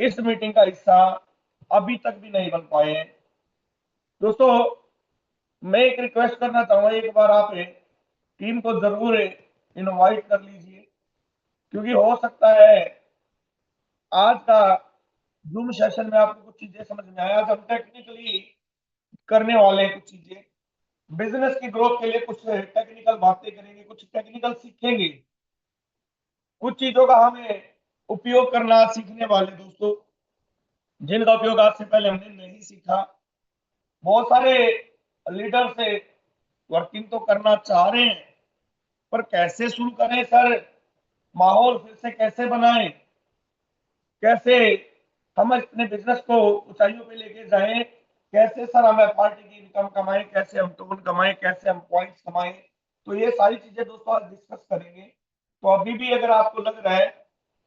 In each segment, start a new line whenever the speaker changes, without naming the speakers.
इस मीटिंग का हिस्सा अभी तक भी नहीं बन पाए हैं। दोस्तों, मैं एक रिक्वेस्ट करना चाहूंगा, एक बार आप टीम को जरूर इनवाइट कर लीजिए, क्योंकि हो सकता है आज का जूम सेशन में आपको कुछ चीजें समझ में आया। आज हम टेक्निकली करने वाले हैं कुछ चीजें, बिजनेस की ग्रोथ के लिए कुछ टेक्निकल बातें करेंगे, कुछ टेक्निकल सीखेंगे, कुछ चीजों का हमें उपयोग करना सीखने वाले दोस्तों, जिनका उपयोग आज से पहले हमने नहीं सीखा। बहुत सारे लीडर से वर्किंग तो करना चाह रहे हैं, पर कैसे शुरू करें सर, माहौल फिर से कैसे बनाएं, कैसे हम अपने बिजनेस को ऊंचाइयों पे लेके जाएं, कैसे सर हम पार्टी की इनकम कमाएं, कैसे हम टोकन कमाएं, कैसे हम पॉइंट्स कमाएं। तो ये सारी चीजें दोस्तों आज डिस्कस करेंगे। तो अभी भी अगर आपको लग रहा है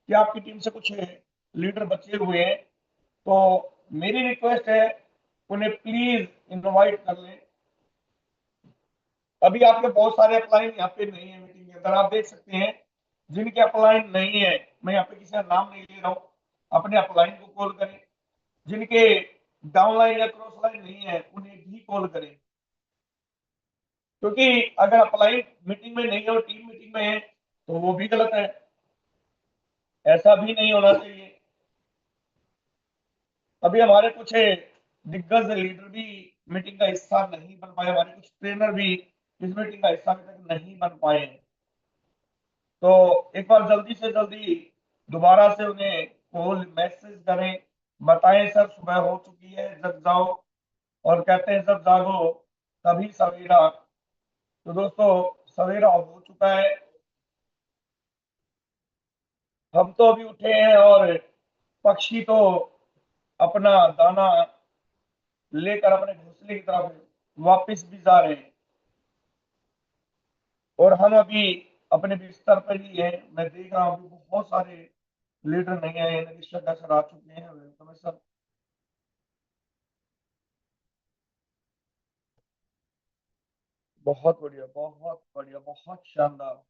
कि आपकी टीम से कुछ लीडर बचे हुए हैं, तो मेरी रिक्वेस्ट है उन्हें प्लीज इनवाइट कर लें। अभी आपके बहुत सारे अपलाइन यहाँ पे नहीं है मीटिंग के अंदर, आप देख सकते हैं। जिनके अपलाइन नहीं है, मैं यहाँ पे किसी का नाम नहीं ले रहा हूँ, अपने अपलाइन को कॉल करें। जिनके डाउनलाइन या क्रॉस लाइन नहीं है, उन्हें भी कॉल करें, क्योंकि अगर अपलाइन मीटिंग में नहीं है और टीम मीटिंग में है तो वो भी गलत है। ऐसा भी नहीं होना चाहिए। अभी हमारे कुछ दिग्गज लीडर भी मीटिंग का हिस्सा नहीं बन पाए, हमारे कुछ ट्रेनर भी इस मीटिंग का हिस्सा अभी तक नहीं बन पाए। तो एक बार जल्दी से जल्दी दोबारा से उन्हें कॉल मैसेज करें, बताएं सर सुबह हो चुकी है, जग जाओ। और कहते हैं जब जागो तभी सवेरा। तो दोस्तों, सवेरा हो चुका है, हम तो अभी उठे हैं और पक्षी तो अपना दाना लेकर अपने घोंसले की तरफ वापस भी जा रहे हैं, और हम अभी अपने बिस्तर पर ही हैं। मैं देख रहा हूँ बहुत सारे लीडर नहीं आए हैं, निरीक्षक सर आ चुके हैं। तो मैं सब बहुत बढ़िया, बहुत बढ़िया, बहुत शानदार।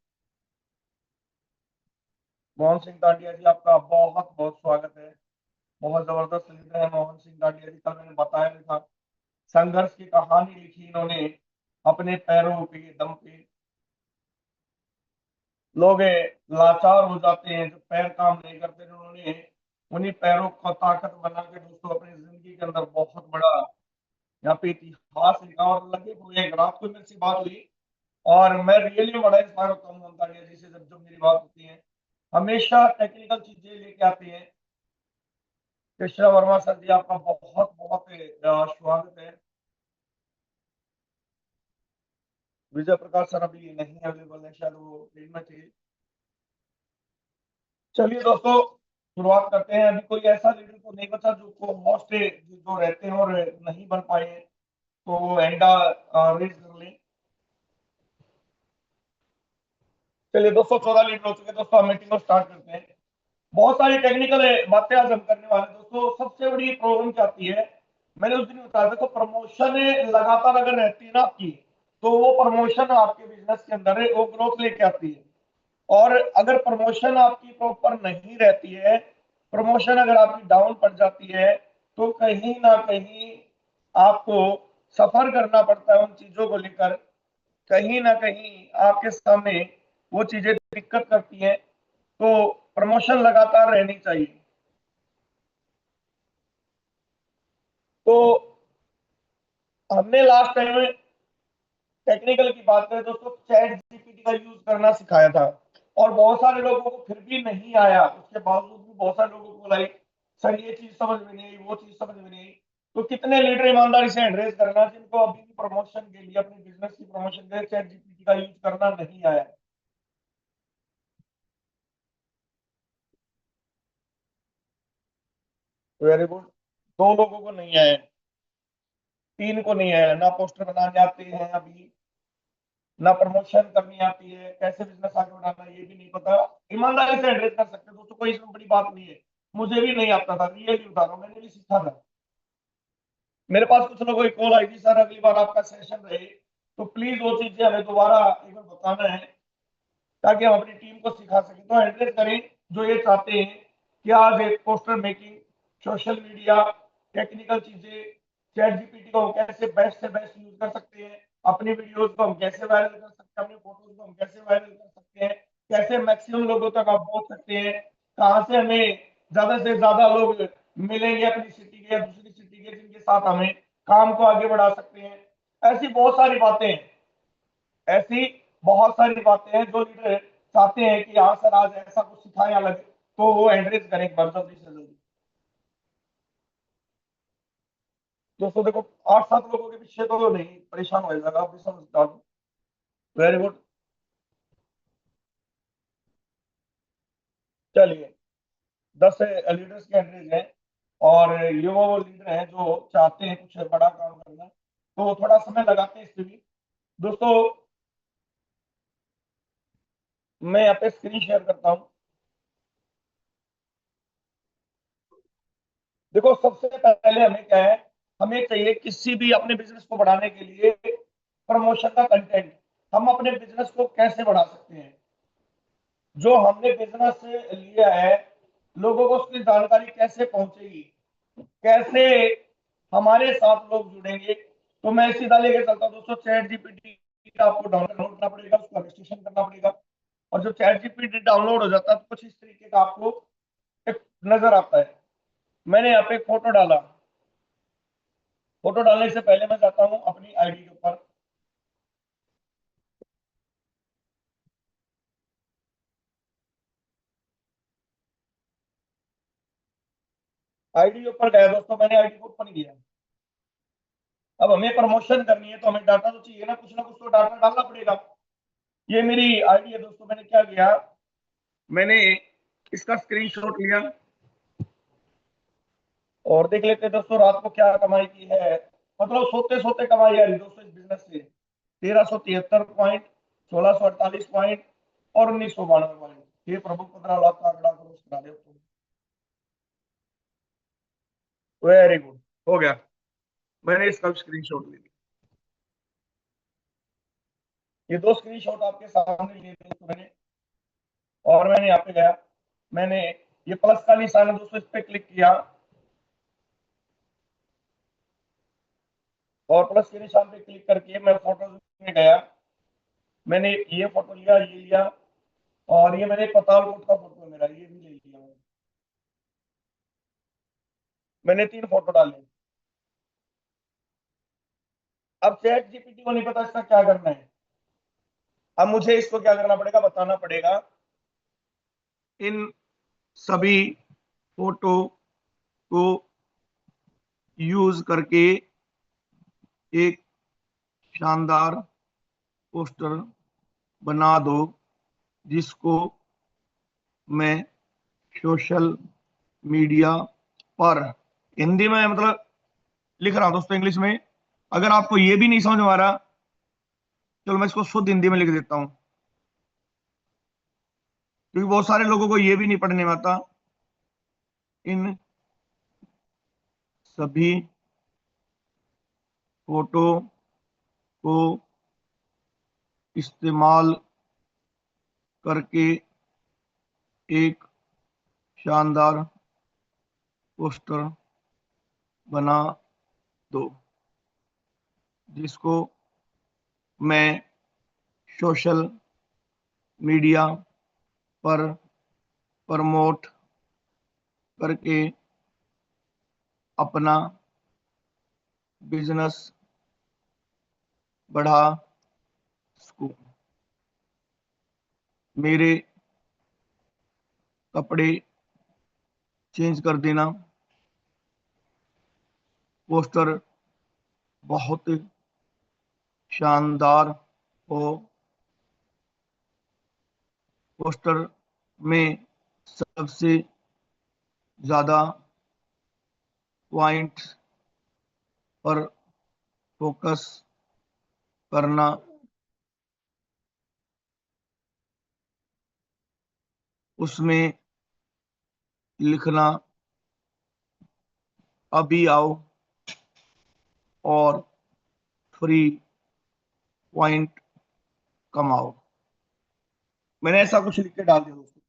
मोहन सिंह दांडिया जी, आपका बहुत बहुत स्वागत है। बहुत जबरदस्त लीडर है मोहन सिंह दांडिया जी, कल मैंने बताया भी था। संघर्ष की कहानी लिखी इन्होंने अपने पैरों के दम पे। लोग लाचार हो जाते हैं जब पैर काम नहीं करते, उन्होंने उन्हीं पैरों को ताकत बना के दोस्तों अपनी जिंदगी के अंदर बहुत बड़ा यहाँ पे इतिहास लिखा। और लगे हुए हैं, रात को मेरे से बात हुई और मैं रियली बड़ा इंस्पायर होता हूँ ममता जी से, जब जब मेरी बात होती है हमेशा टेक्निकल चीजें लेके आती हैं। कृष्णा वर्मा सर जी, आपका बहुत बहुत स्वागत है। विजय प्रकाश सर अभी नहीं अवेलेबल है, शायद वो ट्रेन में थे। चलिए दोस्तों, शुरुआत करते हैं। अभी कोई ऐसा लीडर तो नहीं बचा जो को होस्ट जो रहते हैं और नहीं बन पाए हैं, तो वो एंडा रेज कर लें। चलिए दोस्तों, 14 लीडर हो चुके हैं। दोस्तों, हम मीटिंग को स्टार्ट करते हैं। बहुत सारी टेक्निकल बातें आज हम करने वाले हैं। दोस्तों, सबसे बड़ी प्रॉब्लम क्या आती है, मैंने उस दिन बताया था, तो प्रमोशन लगातार अगर रहती है ना आपकी, तो वो प्रमोशन आपके बिजनेस के अंदर है वो ग्रोथ लेके आती है। और अगर प्रमोशन आपकी प्रॉपर नहीं रहती है, प्रमोशन अगर आपकी डाउन पड़ जाती है, तो कहीं ना कहीं आपको सफर करना पड़ता है उन चीजों को लेकर। कहीं ना कहीं आपके सामने वो चीजें दिक्कत करती हैं। तो प्रमोशन लगातार रहनी चाहिए। तो हमने लास्ट टाइम टेक्निकल की बात करें दोस्तों, चैट जीपीटी का यूज करना सिखाया था, और बहुत सारे लोगों को फिर भी नहीं आया। उसके बावजूद भी बहुत सारे लोगों को लाइक सर ये चीज समझ में नहीं आई, वो चीज समझ में नहीं आई। तो कितने लीडर ईमानदारी से एड्रेस करना जिनको अभी भी प्रमोशन के लिए, अपने बिजनेस की प्रमोशन के लिए चैट जीपीटी का यूज करना नहीं आया। Very good. दो लोगों को नहीं आया, तीन को नहीं आया। ना पोस्टर बनाने आते हैं अभी, ना प्रमोशन करनी आती है, कैसे बिजनेस आगे बढ़ाना है ये भी नहीं पता। ईमानदारी से एड्रेस कर सकते हैं दोस्तों, कोई इसमें बड़ी बात नहीं है। मुझे भी नहीं आता था, रियली बता रहा हूँ, मैंने भी सीखा था। मेरे पास कुछ लोगों की कॉल आई थी, सर अगली बार आपका सेशन रहे तो प्लीज वो चीजें हमें दोबारा एक बार बताना है, ताकि हम अपनी टीम को सिखा सकें। तो एड्रेस करें जो ये चाहते हैं कि आज एक poster making social media, technical चीजें, चैट जीपीटी को हम कैसे बेस्ट से बेस्ट यूज कर सकते हैं, अपनी वीडियोस को हम कैसे वायरल कर सकते हैं, अपनी फोटोज को हम कैसे वायरल कर सकते हैं, कैसे मैक्सिमम लोगों तक आप पहुंच सकते हैं, कहाँ से हमें ज्यादा से ज्यादा लोग मिलेंगे अपनी सिटी के या दूसरी सिटी के जिनके साथ हमें काम को आगे बढ़ा सकते हैं। ऐसी बहुत सारी बातें हैं, ऐसी बहुत सारी बातें हैं जो लीडर चाहते हैं कि हाँ सर आज ऐसा कुछ सिखाएं अलग, तो वो एड्रेस करें एक बार जल्दी से जल्दी। दोस्तों देखो, 8-7 लोगों के पीछे तो नहीं परेशान हो जाएगा, आप भी समझदार हो। Very good. चलिए, 10 लीडर्स के एड्रेस हैं, और ये वो लीडर हैं जो चाहते हैं कुछ बड़ा काम करना, तो थोड़ा समय लगाते हैं इस पे भी। दोस्तों, मैं यहाँ पे स्क्रीन शेयर करता हूँ। देखो, सबसे पहले हमें क्या है, हमें चाहिए किसी भी अपने बिजनेस को बढ़ाने के लिए प्रमोशन का कंटेंट। हम अपने बिजनेस को कैसे बढ़ा सकते हैं, जो हमने बिजनेस लिया है लोगों को उसकी जानकारी कैसे पहुंचेगी, कैसे हमारे साथ लोग जुड़ेंगे। तो मैं सीधा लेके चलता हूँ दोस्तों, चैट जीपीटी का आपको डाउनलोड करना पड़ेगा, उसका रजिस्ट्रेशन करना पड़ेगा। और जब चैट जीपीटी डाउनलोड हो जाता है तो कुछ इस तरीके का आपको एक नजर आता है। मैंने यहाँ पे एक फोटो डाला। फोटो डालने से पहले मैं जाता हूँ अपनी आईडी के ऊपर। आईडी के ऊपर गया दोस्तों, मैंने आईडी को ओपन किया। अब हमें प्रमोशन करनी है तो हमें डाटा तो चाहिए ना कुछ तो डाटा डालना पड़ेगा। ये मेरी आईडी है दोस्तों, मैंने क्या किया, मैंने इसका स्क्रीनशॉट लिया और देख लेते हैं दोस्तों रात को क्या कमाई की है। मतलब सोते सोते कमाई आ रही दोस्तों इस बिजनेस से। 1373 पॉइंट, 1648 पॉइंट और 1992 पॉइंट। ये प्रभु 15 लाख का आंकड़ा क्रॉस करा दे तो। वेरी गुड, हो गया। मैंने इसका स्क्रीनशॉट ले लिया। ये दो स्क्रीनशॉट आपके सामने लिए थे दोस्तों मैंने। और मैंने यहाँ पे गया, मैंने ये प्लस का निशान है दोस्तों, इस पे क्लिक किया और प्लस के निशान पे क्लिक करके मैं फोटोज में गया। मैंने ये फोटो लिया, ये लिया, और ये मैंने पतालकोट का फोटो है मेरा, ये भी ले लिया मैंने 3 फोटो डाले। अब चैट जीपीटी को नहीं पता इसका क्या करना है। अब मुझे इसको क्या करना पड़ेगा, बताना पड़ेगा। इन सभी फोटो को यूज करके एक शानदार पोस्टर बना दो, जिसको मैं सोशल मीडिया पर, हिंदी में मतलब लिख रहा हूं दोस्तों, इंग्लिश में। अगर आपको ये भी नहीं समझ में आ रहा, चलो मैं इसको शुद्ध हिंदी में लिख देता हूं, क्योंकि बहुत सारे लोगों को ये भी नहीं पढ़ने में आता। इन सभी फोटो को इस्तेमाल करके एक शानदार पोस्टर बना दो, जिसको मैं सोशल मीडिया पर प्रमोट करके अपना बिजनेस बढ़ा सकूं। मेरे कपड़े चेंज कर देना, पोस्टर बहुत शानदार हो। पोस्टर में सबसे ज्यादा पॉइंट्स पर फोकस करना, उसमें लिखना अभी आओ और फ्री पॉइंट कमाओ। मैंने ऐसा कुछ लिख के डाल दिया दोस्तों,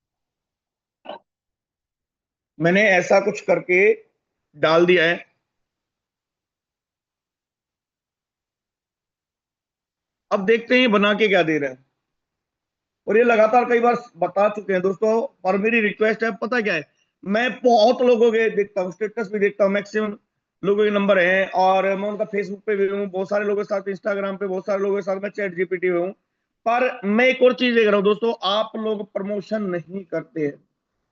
मैंने ऐसा कुछ करके डाल दिया है। अब देखते हैं ये बना के क्या दे रहा है। और ये लगातार कई बार बता चुके हैं दोस्तों। और मेरी रिक्वेस्ट है, पता क्या है, मैं बहुत लोगों के देखता हूँ, स्टेटस भी देखता हूँ, मैक्सिमम लोगों के नंबर हैं, और मैं उनका फेसबुक पे भी हूँ, बहुत सारे लोगों के साथ इंस्टाग्राम पे, बहुत सारे लोगों के साथ मैं चैट जीपीटी में हूँ। पर मैं एक और चीज देख रहा हूँ दोस्तों, आप लोग प्रमोशन नहीं करते हैं।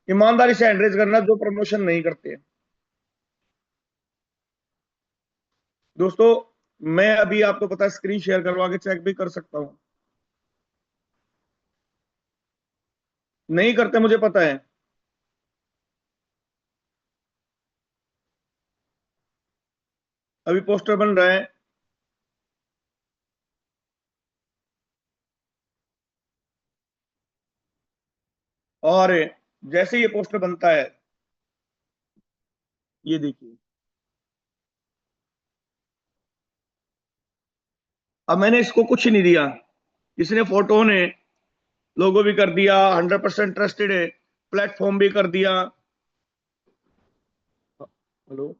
ईमानदारी से एंड्रेस करना जो प्रमोशन नहीं करते हैं दोस्तों। मैं अभी आपको पता है स्क्रीन शेयर करवा के चेक भी कर सकता हूँ। नहीं करते, मुझे पता है। अभी पोस्टर बन रहा है। और जैसे ये पोस्टर बनता है, ये देखिए। अब मैंने इसको कुछ नहीं दिया, इसने फोटो ने लोगो भी कर दिया, 100% ट्रस्टेड है, प्लेटफॉर्म भी कर दिया। हेलो।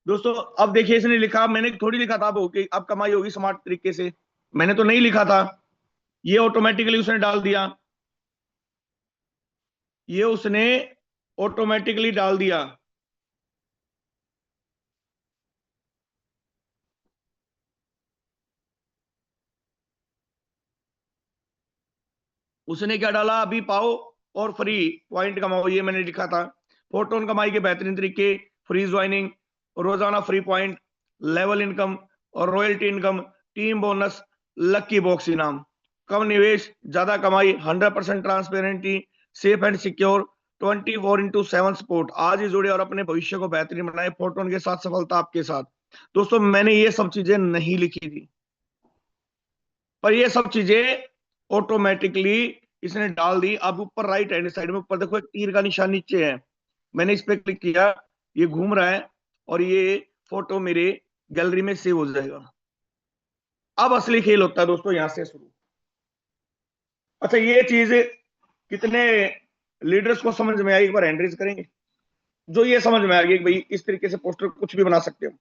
दोस्तों अब देखिए, इसने लिखा, मैंने थोड़ी लिखा था अब कि अब कमाई होगी स्मार्ट तरीके से, मैंने तो नहीं लिखा था। ये ऑटोमेटिकली उसने डाल दिया। ये उसने ऑटोमेटिकली डाल दिया। उसने क्या डाला, अभी पाओ और फ्री पॉइंट कमाओ, ये मैंने लिखा था। फोटोन कमाई के बेहतरीन तरीके, फ्री ज्वाइनिंग, रोजाना फ्री पॉइंट, लेवल इनकम और royalty income, team bonus, lucky box इनाम, कम निवेश ज्यादा कमाई, 100% transparency, safe and secure, 24/7 support. आज ही जुड़े और अपने भविष्य को बेहतरीन बनाए, फोटोन के साथ सफलता आपके साथ। दोस्तों मैंने ये सब चीजें नहीं लिखी थी, पर ये सब चीजें ऑटोमेटिकली इसने डाल दी। अब ऊपर राइट हैंड साइड में ऊपर देखो, एक तीर का निशान नीचे है, मैंने इस पे क्लिक किया, ये घूम रहा है, और ये फोटो मेरे गैलरी में सेव हो जाएगा। अब असली खेल होता है दोस्तों यहां से शुरू। अच्छा, ये चीज कितने लीडर्स को समझ में आई, एक बार हैंड रेज करेंगे जो ये समझ में आ गई कि भाई इस तरीके से पोस्टर कुछ भी बना सकते हो।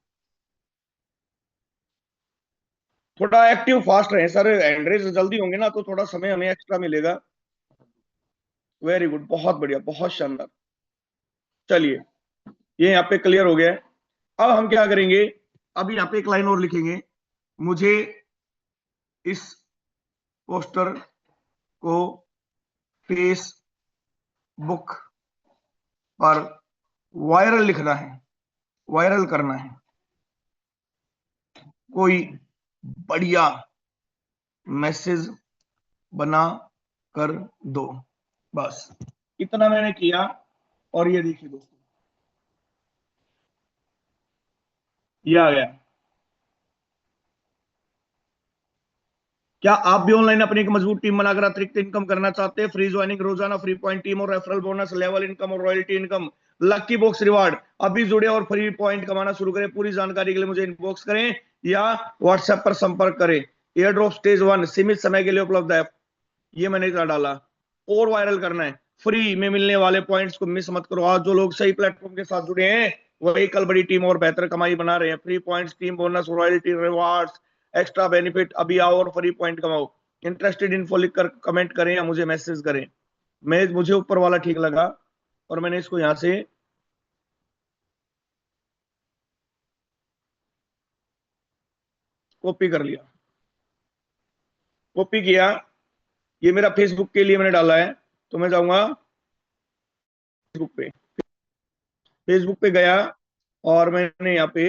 थोड़ा एक्टिव फास्ट रहे सर, हैंड रेज जल्दी होंगे ना तो थोड़ा समय हमें एक्स्ट्रा मिलेगा। वेरी गुड, बहुत बढ़िया, बहुत शानदार। चलिए, ये यहाँ पे क्लियर हो गया है। अब हम क्या करेंगे, अब यहाँ पे एक लाइन और लिखेंगे, मुझे इस पोस्टर को फेसबुक पर वायरल लिखना है, वायरल करना है, कोई बढ़िया मैसेज बना कर दो, बस इतना मैंने किया। और ये देखिए दोस्तों, ये आ गया। क्या आप भी ऑनलाइन अपनी एक मजबूत टीम बनाकर अतिरिक्त इनकम करना चाहते हैं? फ्री ज्वाइनिंग, रोजाना फ्री पॉइंट, टीम और रेफरल बोनस, लेवल इनकम और royalty income, lucky box reward. अभी जुड़े और फ्री पॉइंट कमाना शुरू करें। पूरी जानकारी के लिए मुझे इनबॉक्स करें या व्हाट्सएप पर संपर्क करें। एयर ड्रॉप स्टेज 1 सीमित समय के लिए उपलब्ध है, ये मैंने क्या डाला। और वायरल करना है, फ्री में मिलने वाले पॉइंट्स को मिस मत करो। आज जो लोग सही प्लेटफॉर्म के साथ जुड़े हैं वही कल बड़ी टीम और बेहतर कमाई बना रहे हैं। Free points, team bonus, royalty, rewards, extra benefit, अभी आओ और फ्री पॉइंट कमाओ। इंटरेस्टेड इन्फो लिखकर कमेंट करें या मुझे मैसेज करें। मुझे ऊपर वाला ठीक लगा, और मैंने इसको यहां से कॉपी कर लिया, कॉपी किया। ये मेरा फेसबुक के लिए मैंने डाला है, तो मैं जाऊंगा फेसबुक पे। फेसबुक पे गया और मैंने यहाँ पे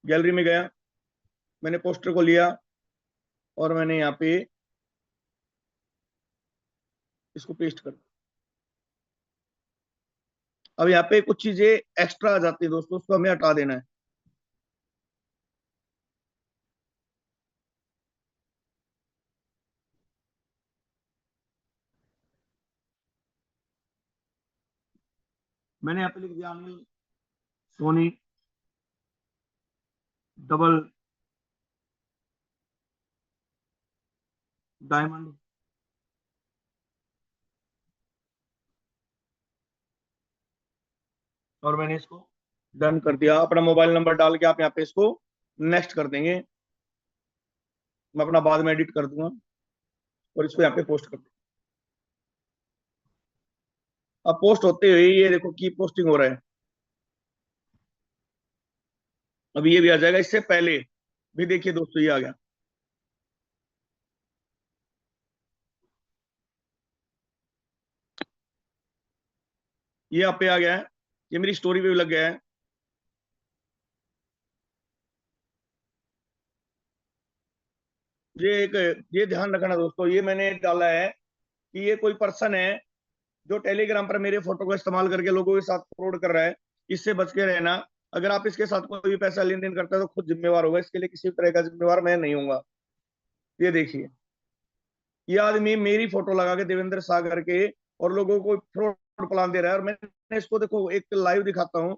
गैलरी में गया, मैंने पोस्टर को लिया और मैंने यहाँ पे इसको पेस्ट कर दिया। अब यहाँ पे कुछ चीजें एक्स्ट्रा आ जाती है दोस्तों, उसको हमें हटा देना है। मैंने यहाँ पे लिख दिया अनिल सोनी डबल डायमंड। और मैंने इसको डन कर दिया। अपना मोबाइल नंबर डाल के आप यहाँ पे इसको नेक्स्ट कर देंगे। मैं अपना बाद में एडिट कर दूंगा और इसको यहाँ पे पोस्ट कर दूंगा। अब पोस्ट होते हुए ये देखो की पोस्टिंग हो रहा है। अभी ये भी आ जाएगा। इससे पहले भी देखिए दोस्तों, ये आ गया। ये यहाँ पे आ गया है। ये मेरी स्टोरी पे भी लग गया है। ये एक, ये ध्यान रखना दोस्तों, ये मैंने डाला है कि ये कोई पर्सन है जो टेलीग्राम पर मेरे फोटो को इस्तेमाल करके लोगों के साथ फ्रॉड कर रहा है। इससे बच के रहना। अगर आप इसके साथ कोई भी पैसा लेन देन करता है तो खुद जिम्मेवार होगा, इसके लिए किसी तरह का जिम्मेवार मैं नहीं हूंगा। ये देखिए, ये आदमी मेरी फोटो लगा के देवेंद्र सागर के और लोगों को फ्रॉड प्लान दे रहा है। और मैंने इसको देखो एक लाइव दिखाता हूँ।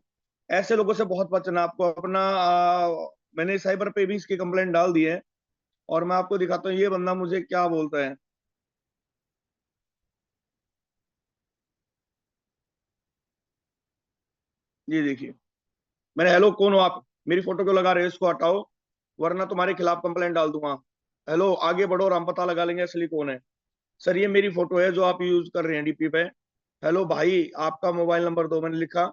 ऐसे लोगों से बहुत बचना आपको। अपना मैंने साइबर पे भी इसकी कंप्लेंट डाल दी है। और मैं आपको दिखाता हूँ ये बंदा मुझे क्या बोलता है। ये देखिए, मैंने, हेलो कौन हो आप, मेरी फोटो क्यों लगा रहे हो, इसको हटाओ वरना तुम्हारे खिलाफ कंप्लेंट डाल दूंगा। हेलो आगे बढ़ो और हम पता लगा लेंगे असली कौन है। सर ये मेरी फोटो है जो आप यूज कर रहे हैं डीपी पे। हेलो भाई आपका मोबाइल नंबर दो, मैंने लिखा।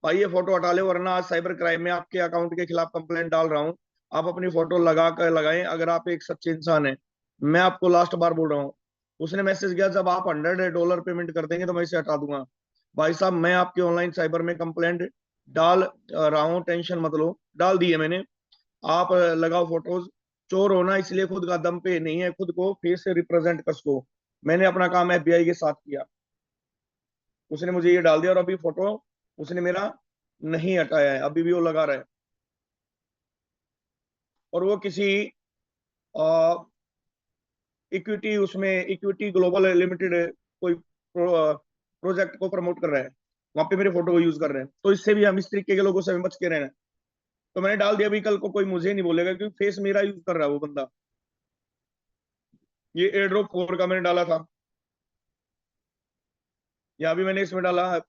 भाई ये फोटो हटा ले वरना आज साइबर क्राइम में आपके अकाउंट के खिलाफ कंप्लेंट डाल रहा हूँ। आप अपनी फोटो लगा कर लगाएं अगर आप एक सच्चे इंसान हैं। मैं आपको लास्ट बार बोल रहा हूँ। उसने मैसेज किया जब आप $100 पेमेंट कर देंगे तो मैं इसे हटा दूंगा। भाई साहब मैं आपके ऑनलाइन साइबर में कंप्लेंट डाल रहा हूँ, टेंशन मत लो। डाल दी है मैंने। आप लगाओ फोटोज। चोर होना इसलिए खुद का दम पे नहीं है, खुद को फेस से रिप्रेजेंट कर सको। मैंने अपना काम FBI के साथ किया। उसने मुझे ये डाल दिया और अभी फोटो उसने मेरा नहीं हटाया है, अभी भी वो लगा रहा है। और वो किसी इक्विटी, उसमें इक्विटी ग्लोबल लिमिटेड कोई प्रोजेक्ट को प्रमोट कर रहा है। वहां पे मेरे फोटो को यूज कर रहे हैं। तो इससे भी हम, इस तरीके के लोगों से भी बच के रहना है। तो मैंने डाल दिया, अभी कल को कोई मुझे नहीं बोलेगा क्योंकि फेस मेरा यूज कर रहा है वो बंदा। ये एयरड्रॉप 4 का मैंने डाला था। या भी मैंने इसमें डाला है,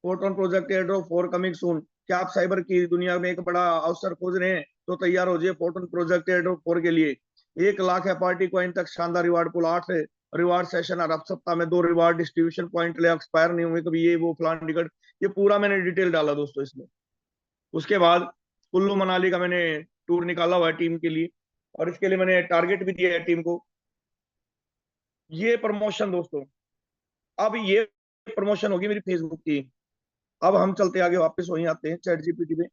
photon project airdrop 4 coming soon. क्या आप साइबर की दुनिया में एक बड़ा अवसर खोज रहे हैं तो तैयार हो जाइए फोटोन प्रोजेक्ट एयरड्रॉप 4 के लिए। 1 लाख है पार्टी कॉइन तक, शानदार रिवार्ड पुल, 8 रिवार्ड सेशन और अब सप्ताह में 2 रिवार्ड डिस्ट्रीब्यूशन पॉइंट ले एक्सपायर नहीं होंगे कभी, ये वो फलान टिकट। ये पूरा मैंने डिटेल डाला दोस्तों इसमें। उसके बाद कुल्लू मनाली का मैंने टूर निकाला हुआ है टीम के लिए। और इसके लिए मैंने टारगेट भी दिया है टीम को। ये प्रमोशन दोस्तों, अब ये प्रमोशन होगी मेरी फेसबुक की। अब हम चलते आगे, वापस वहीं आते हैं चैट जीपीटी पे।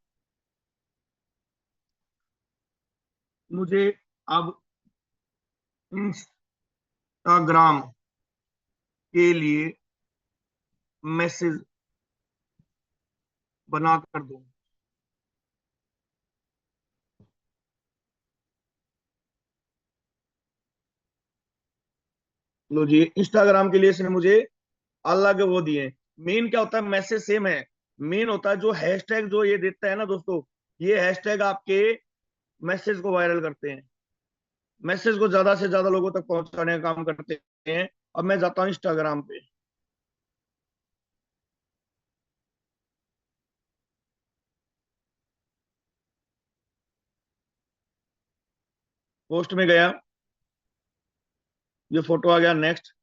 मुझे अब इंस्टाग्राम के लिए मैसेज बना कर दो। लो जी, इंस्टाग्राम के लिए इसने मुझे अलग वो दिए। मेन क्या होता है, मैसेज सेम है। मेन होता है जो हैशटैग जो ये देता है ना दोस्तों, ये हैशटैग आपके मैसेज को वायरल करते हैं, मैसेज को ज्यादा से ज्यादा लोगों तक पहुंचाने का काम करते हैं। अब मैं जाता हूँ इंस्टाग्राम पे। पोस्ट में गया, ये फोटो आ गया, नेक्स्ट।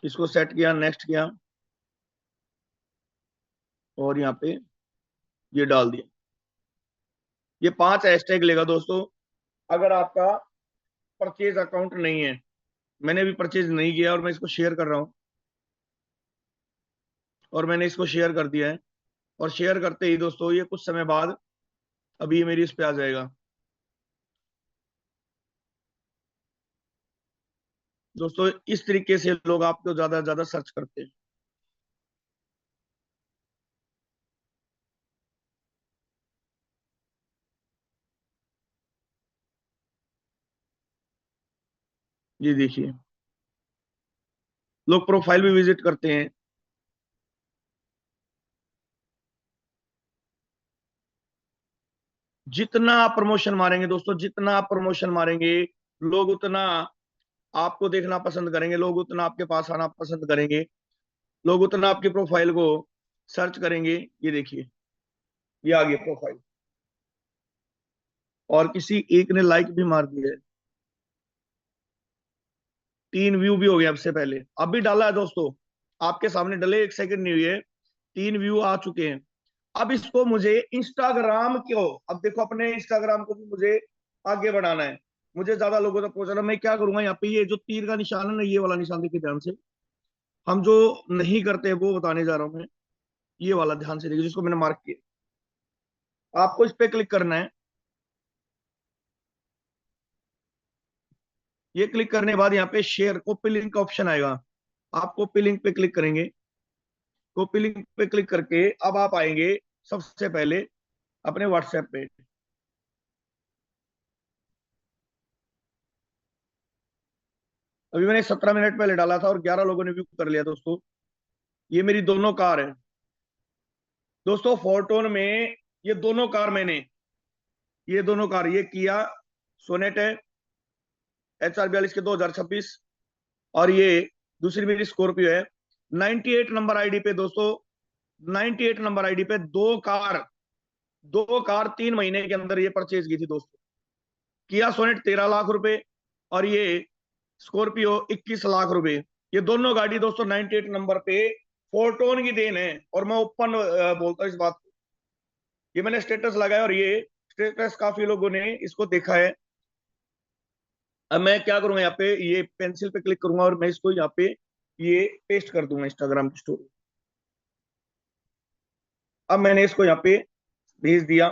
इसको सेट किया, नेक्स्ट किया और यहाँ पे ये डाल दिया। ये 5 हैशटैग लेगा दोस्तों। अगर आपका परचेज अकाउंट नहीं है, मैंने भी परचेज नहीं किया और मैं इसको शेयर कर रहा हूँ। और मैंने इसको शेयर कर दिया है। और शेयर करते ही दोस्तों ये कुछ समय बाद अभी ये मेरी इस पे आ जाएगा। दोस्तों इस तरीके से लोग आपको ज्यादा से ज्यादा सर्च करते हैं। ये देखिए, लोग प्रोफाइल भी विजिट करते हैं। जितना आप प्रमोशन मारेंगे दोस्तों, जितना आप प्रमोशन मारेंगे, लोग उतना आपको देखना पसंद करेंगे, लोग उतना आपके पास आना पसंद करेंगे, लोग उतना आपकी प्रोफाइल को सर्च करेंगे। ये देखिए, ये आ गई प्रोफाइल, और किसी एक ने लाइक भी मार दिया है। 3 व्यू भी हो गए आपसे पहले, अब भी डाला है दोस्तों, आपके सामने डले 1 सेकंड नहीं हुए, 3 व्यू आ चुके हैं। अब इसको मुझे इंस्टाग्राम क्यों, अब देखो अपने इंस्टाग्राम को भी मुझे आगे बढ़ाना है, मुझे ज्यादा लोगों तक पहुंचाना। मैं क्या करूंगा, यहाँ पे ये जो तीर का निशान है ना, ये वाला निशान देखिए ध्यान से, हम जो नहीं करते वो बताने जा रहा हूं मैं। ये वाला ध्यान से देखिए, जिसको मैंने मार्क किया, आपको इस पे क्लिक करना है। ये क्लिक करने के बाद यहाँ पे शेयर कॉपी लिंक का ऑप्शन आएगा, आप कॉपी लिंक पे क्लिक करेंगे। कॉपी लिंक पे क्लिक करके अब आप आएंगे सबसे पहले अपने व्हाट्सएप पे। अभी मैंने 17 मिनट पहले डाला था और 11 लोगों ने व्यू कर लिया दोस्तों। ये मेरी दोनों कार है दोस्तों, फोरटोन में। ये दोनों कार मैंने, ये दोनों कार, ये किया सोनेट है HR 42 के 2026, और ये दूसरी मेरी स्कॉर्पियो है। 98 नंबर आईडी पे दोस्तों, 98 नंबर आईडी पे दो कार 3 महीने के अंदर ये परचेज की थी दोस्तों। किया सोनेट 13 लाख रुपए, और ये स्कॉर्पियो 21 लाख रुपए। ये दोनों गाड़ी दोस्तों 98 नंबर पे फोरटोन की देन है, और मैं ओपन बोलता हूँ इस बात को। ये मैंने स्टेटस लगाया, और ये स्टेटस काफी लोगों ने इसको देखा है। अब मैं क्या करूंगा, यहाँ पे ये पेंसिल पे क्लिक करूंगा, और मैं इसको यहाँ पे ये पेस्ट कर दूंगा इंस्टाग्राम की स्टोरी। अब मैंने इसको यहाँ पे भेज दिया।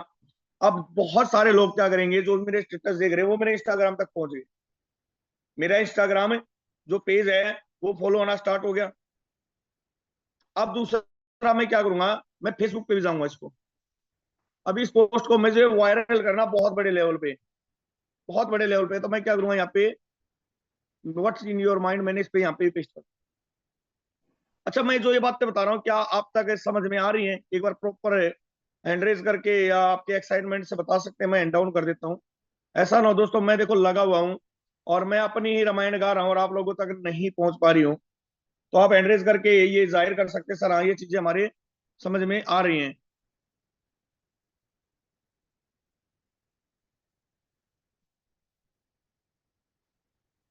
अब बहुत सारे लोग क्या करेंगे, जो मेरे स्टेटस देख रहे हैं वो मेरे इंस्टाग्राम तक पहुंच गए। मेरा इंस्टाग्राम जो पेज है वो फॉलो होना स्टार्ट हो गया। अब दूसरा मैं क्या करूंगा, मैं फेसबुक पे भी जाऊंगा इसको। अब इस पोस्ट को मुझे वायरल करना बहुत बड़े लेवल पे, बहुत बड़े लेवल पे। तो मैं क्या करूंगा, यहाँ पे व्हाट्स इन योर माइंड, मैंने इस पे यहाँ पे पेस्ट कर। अच्छा, मैं जो ये बातें बता रहा हूँ क्या आप तक समझ में आ रही हैं? एक बार प्रॉपर हैंड रेज करके या आपके एक्साइटमेंट से बता सकते हैं, मैं हैंड डाउन कर देता हूँ। ऐसा ना हो दोस्तों, मैं देखो लगा हुआ हूँ और मैं अपनी ही रामायण गा रहा हूँ और आप लोगों तक नहीं पहुंच पा रही हूँ। तो आप हैंड रेज करके ये जाहिर कर सकते हैं, सर हाँ ये चीजें हमारे समझ में आ रही हैं।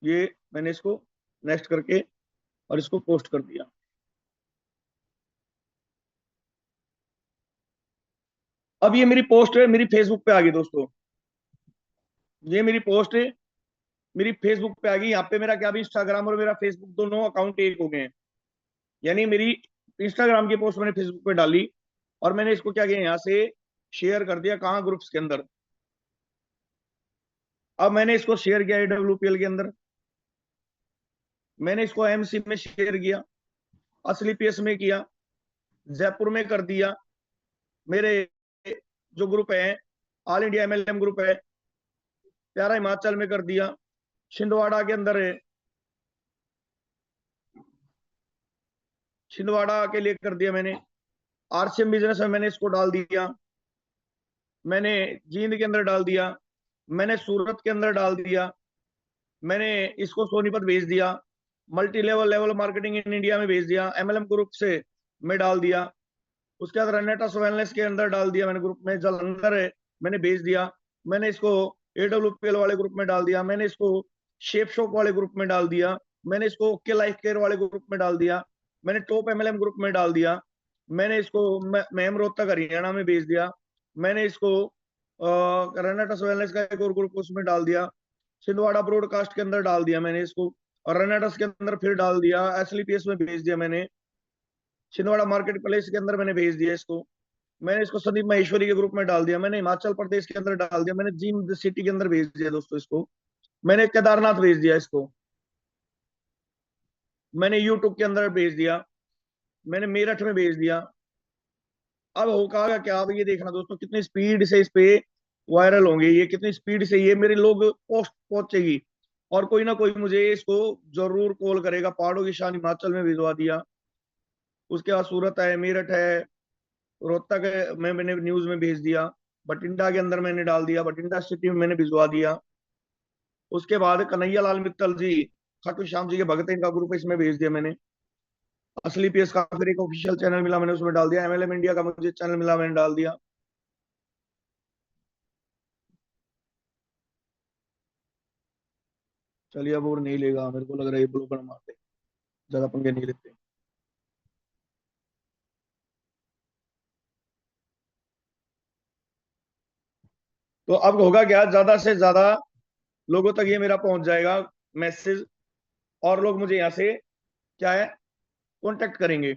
ये मैंने इसको नेक्स्ट करके और इसको पोस्ट कर दिया। अब ये मेरी पोस्ट है, मेरी फेसबुक पे आ गई दोस्तों। ये मेरी पोस्ट है, मेरी फेसबुक पे आ गई। यहाँ पे मेरा क्या, भी इंस्टाग्राम और मेरा फेसबुक दोनों अकाउंट एक हो गए हैं। यानी मेरी इंस्टाग्राम की पोस्ट मैंने फेसबुक पे डाली, और मैंने इसको क्या किया, यहाँ से शेयर कर दिया, कहाँ, ग्रुप्स के अंदर। अब मैंने इसको शेयर किया AWPL के अंदर, मैंने इसको MC में शेयर किया, असली PS में किया, जयपुर में कर दिया, मेरे जो ग्रुप है ऑल इंडिया MLM ग्रुप है, प्यारा हिमाचल में कर दिया, छिंदवाड़ा के अंदर है, छिंदवाड़ा के लिए कर दिया मैंने, RCM बिजनेस में मैंने इसको डाल दिया, मैंने जींद के अंदर डाल दिया, मैंने सूरत के अंदर डाल दिया, मैंने इसको सोनीपत भेज दिया, multi level level marketing in India में भेज दिया, MLM ग्रुप से मैं डाल दिया। उसके बाद रनेटस वेलनेस के अंदर डाल दिया मैंने, ग्रुप में जलंधर है, मैंने भेज दिया। मैंने इसको AWPL वाले ग्रुप में डाल दिया, मैंने इसको शेप शॉप वाले ग्रुप में डाल दिया, मैंने इसको ओके लाइफ केयर वाले ग्रुप में डाल दिया, मैंने टॉप MLM ग्रुप में डाल दिया, मैंने इसको मैम रोहतक हरियाणा में भेज दिया, मैंने इसको रनेटस वेलनेस का एक और ग्रुप उसमें डाल दिया, छिंदवाड़ा ब्रॉडकास्ट के अंदर डाल दिया मैंने इसको, और रनेटस के अंदर फिर डाल दिया, SLPS में भेज दिया मैंने, छिंदवाड़ा मार्केट प्लेस के अंदर मैंने भेज दिया इसको, मैंने इसको संदीप महेश्वरी के ग्रुप में डाल दिया, मैंने हिमाचल प्रदेश के अंदर डाल दिया, मैंने जिम सिटी के अंदर भेज दिया दोस्तों इसको, मैंने केदारनाथ भेज दिया इसको, मैंने यूट्यूब के अंदर भेज दिया, मैंने मेरठ में भेज दिया। अब होगा क्या, अब ये देखना दोस्तों कितनी स्पीड से इस पे वायरल होंगे, ये कितनी स्पीड से ये मेरे लोग पोस्ट पहुंचेगी। और कोई ना कोई मुझे इसको जरूर कॉल करेगा। पहाड़ों की शान हिमाचल में भिजवा दिया, उसके बाद सूरत है, मेरठ है, रोहतक है, मैंने न्यूज में भेज दिया, बठिंडा के अंदर मैंने डाल दिया, बठिंडा सिटी में मैंने भिजवा दिया। उसके बाद कन्हैया लाल मित्तल जी, खाटू श्याम जी के भगत हैं, इनका ग्रुप इसमें भेज दिया मैंने। असली पीएस का फिर एक ऑफिशियल चैनल मिला, मैंने उसमें डाल दिया। एमएलएम इंडिया का मुझे चैनल मिला, मैंने डाल दिया। चलिए अब और नहीं लेगा, मेरे को लग रहा है ये ब्लॉकर मारते, ज्यादा पंगे नहीं लेते। तो अब होगा क्या, ज्यादा से ज्यादा लोगों तक ये मेरा पहुंच जाएगा मैसेज, और लोग मुझे यहाँ से क्या है कांटेक्ट करेंगे।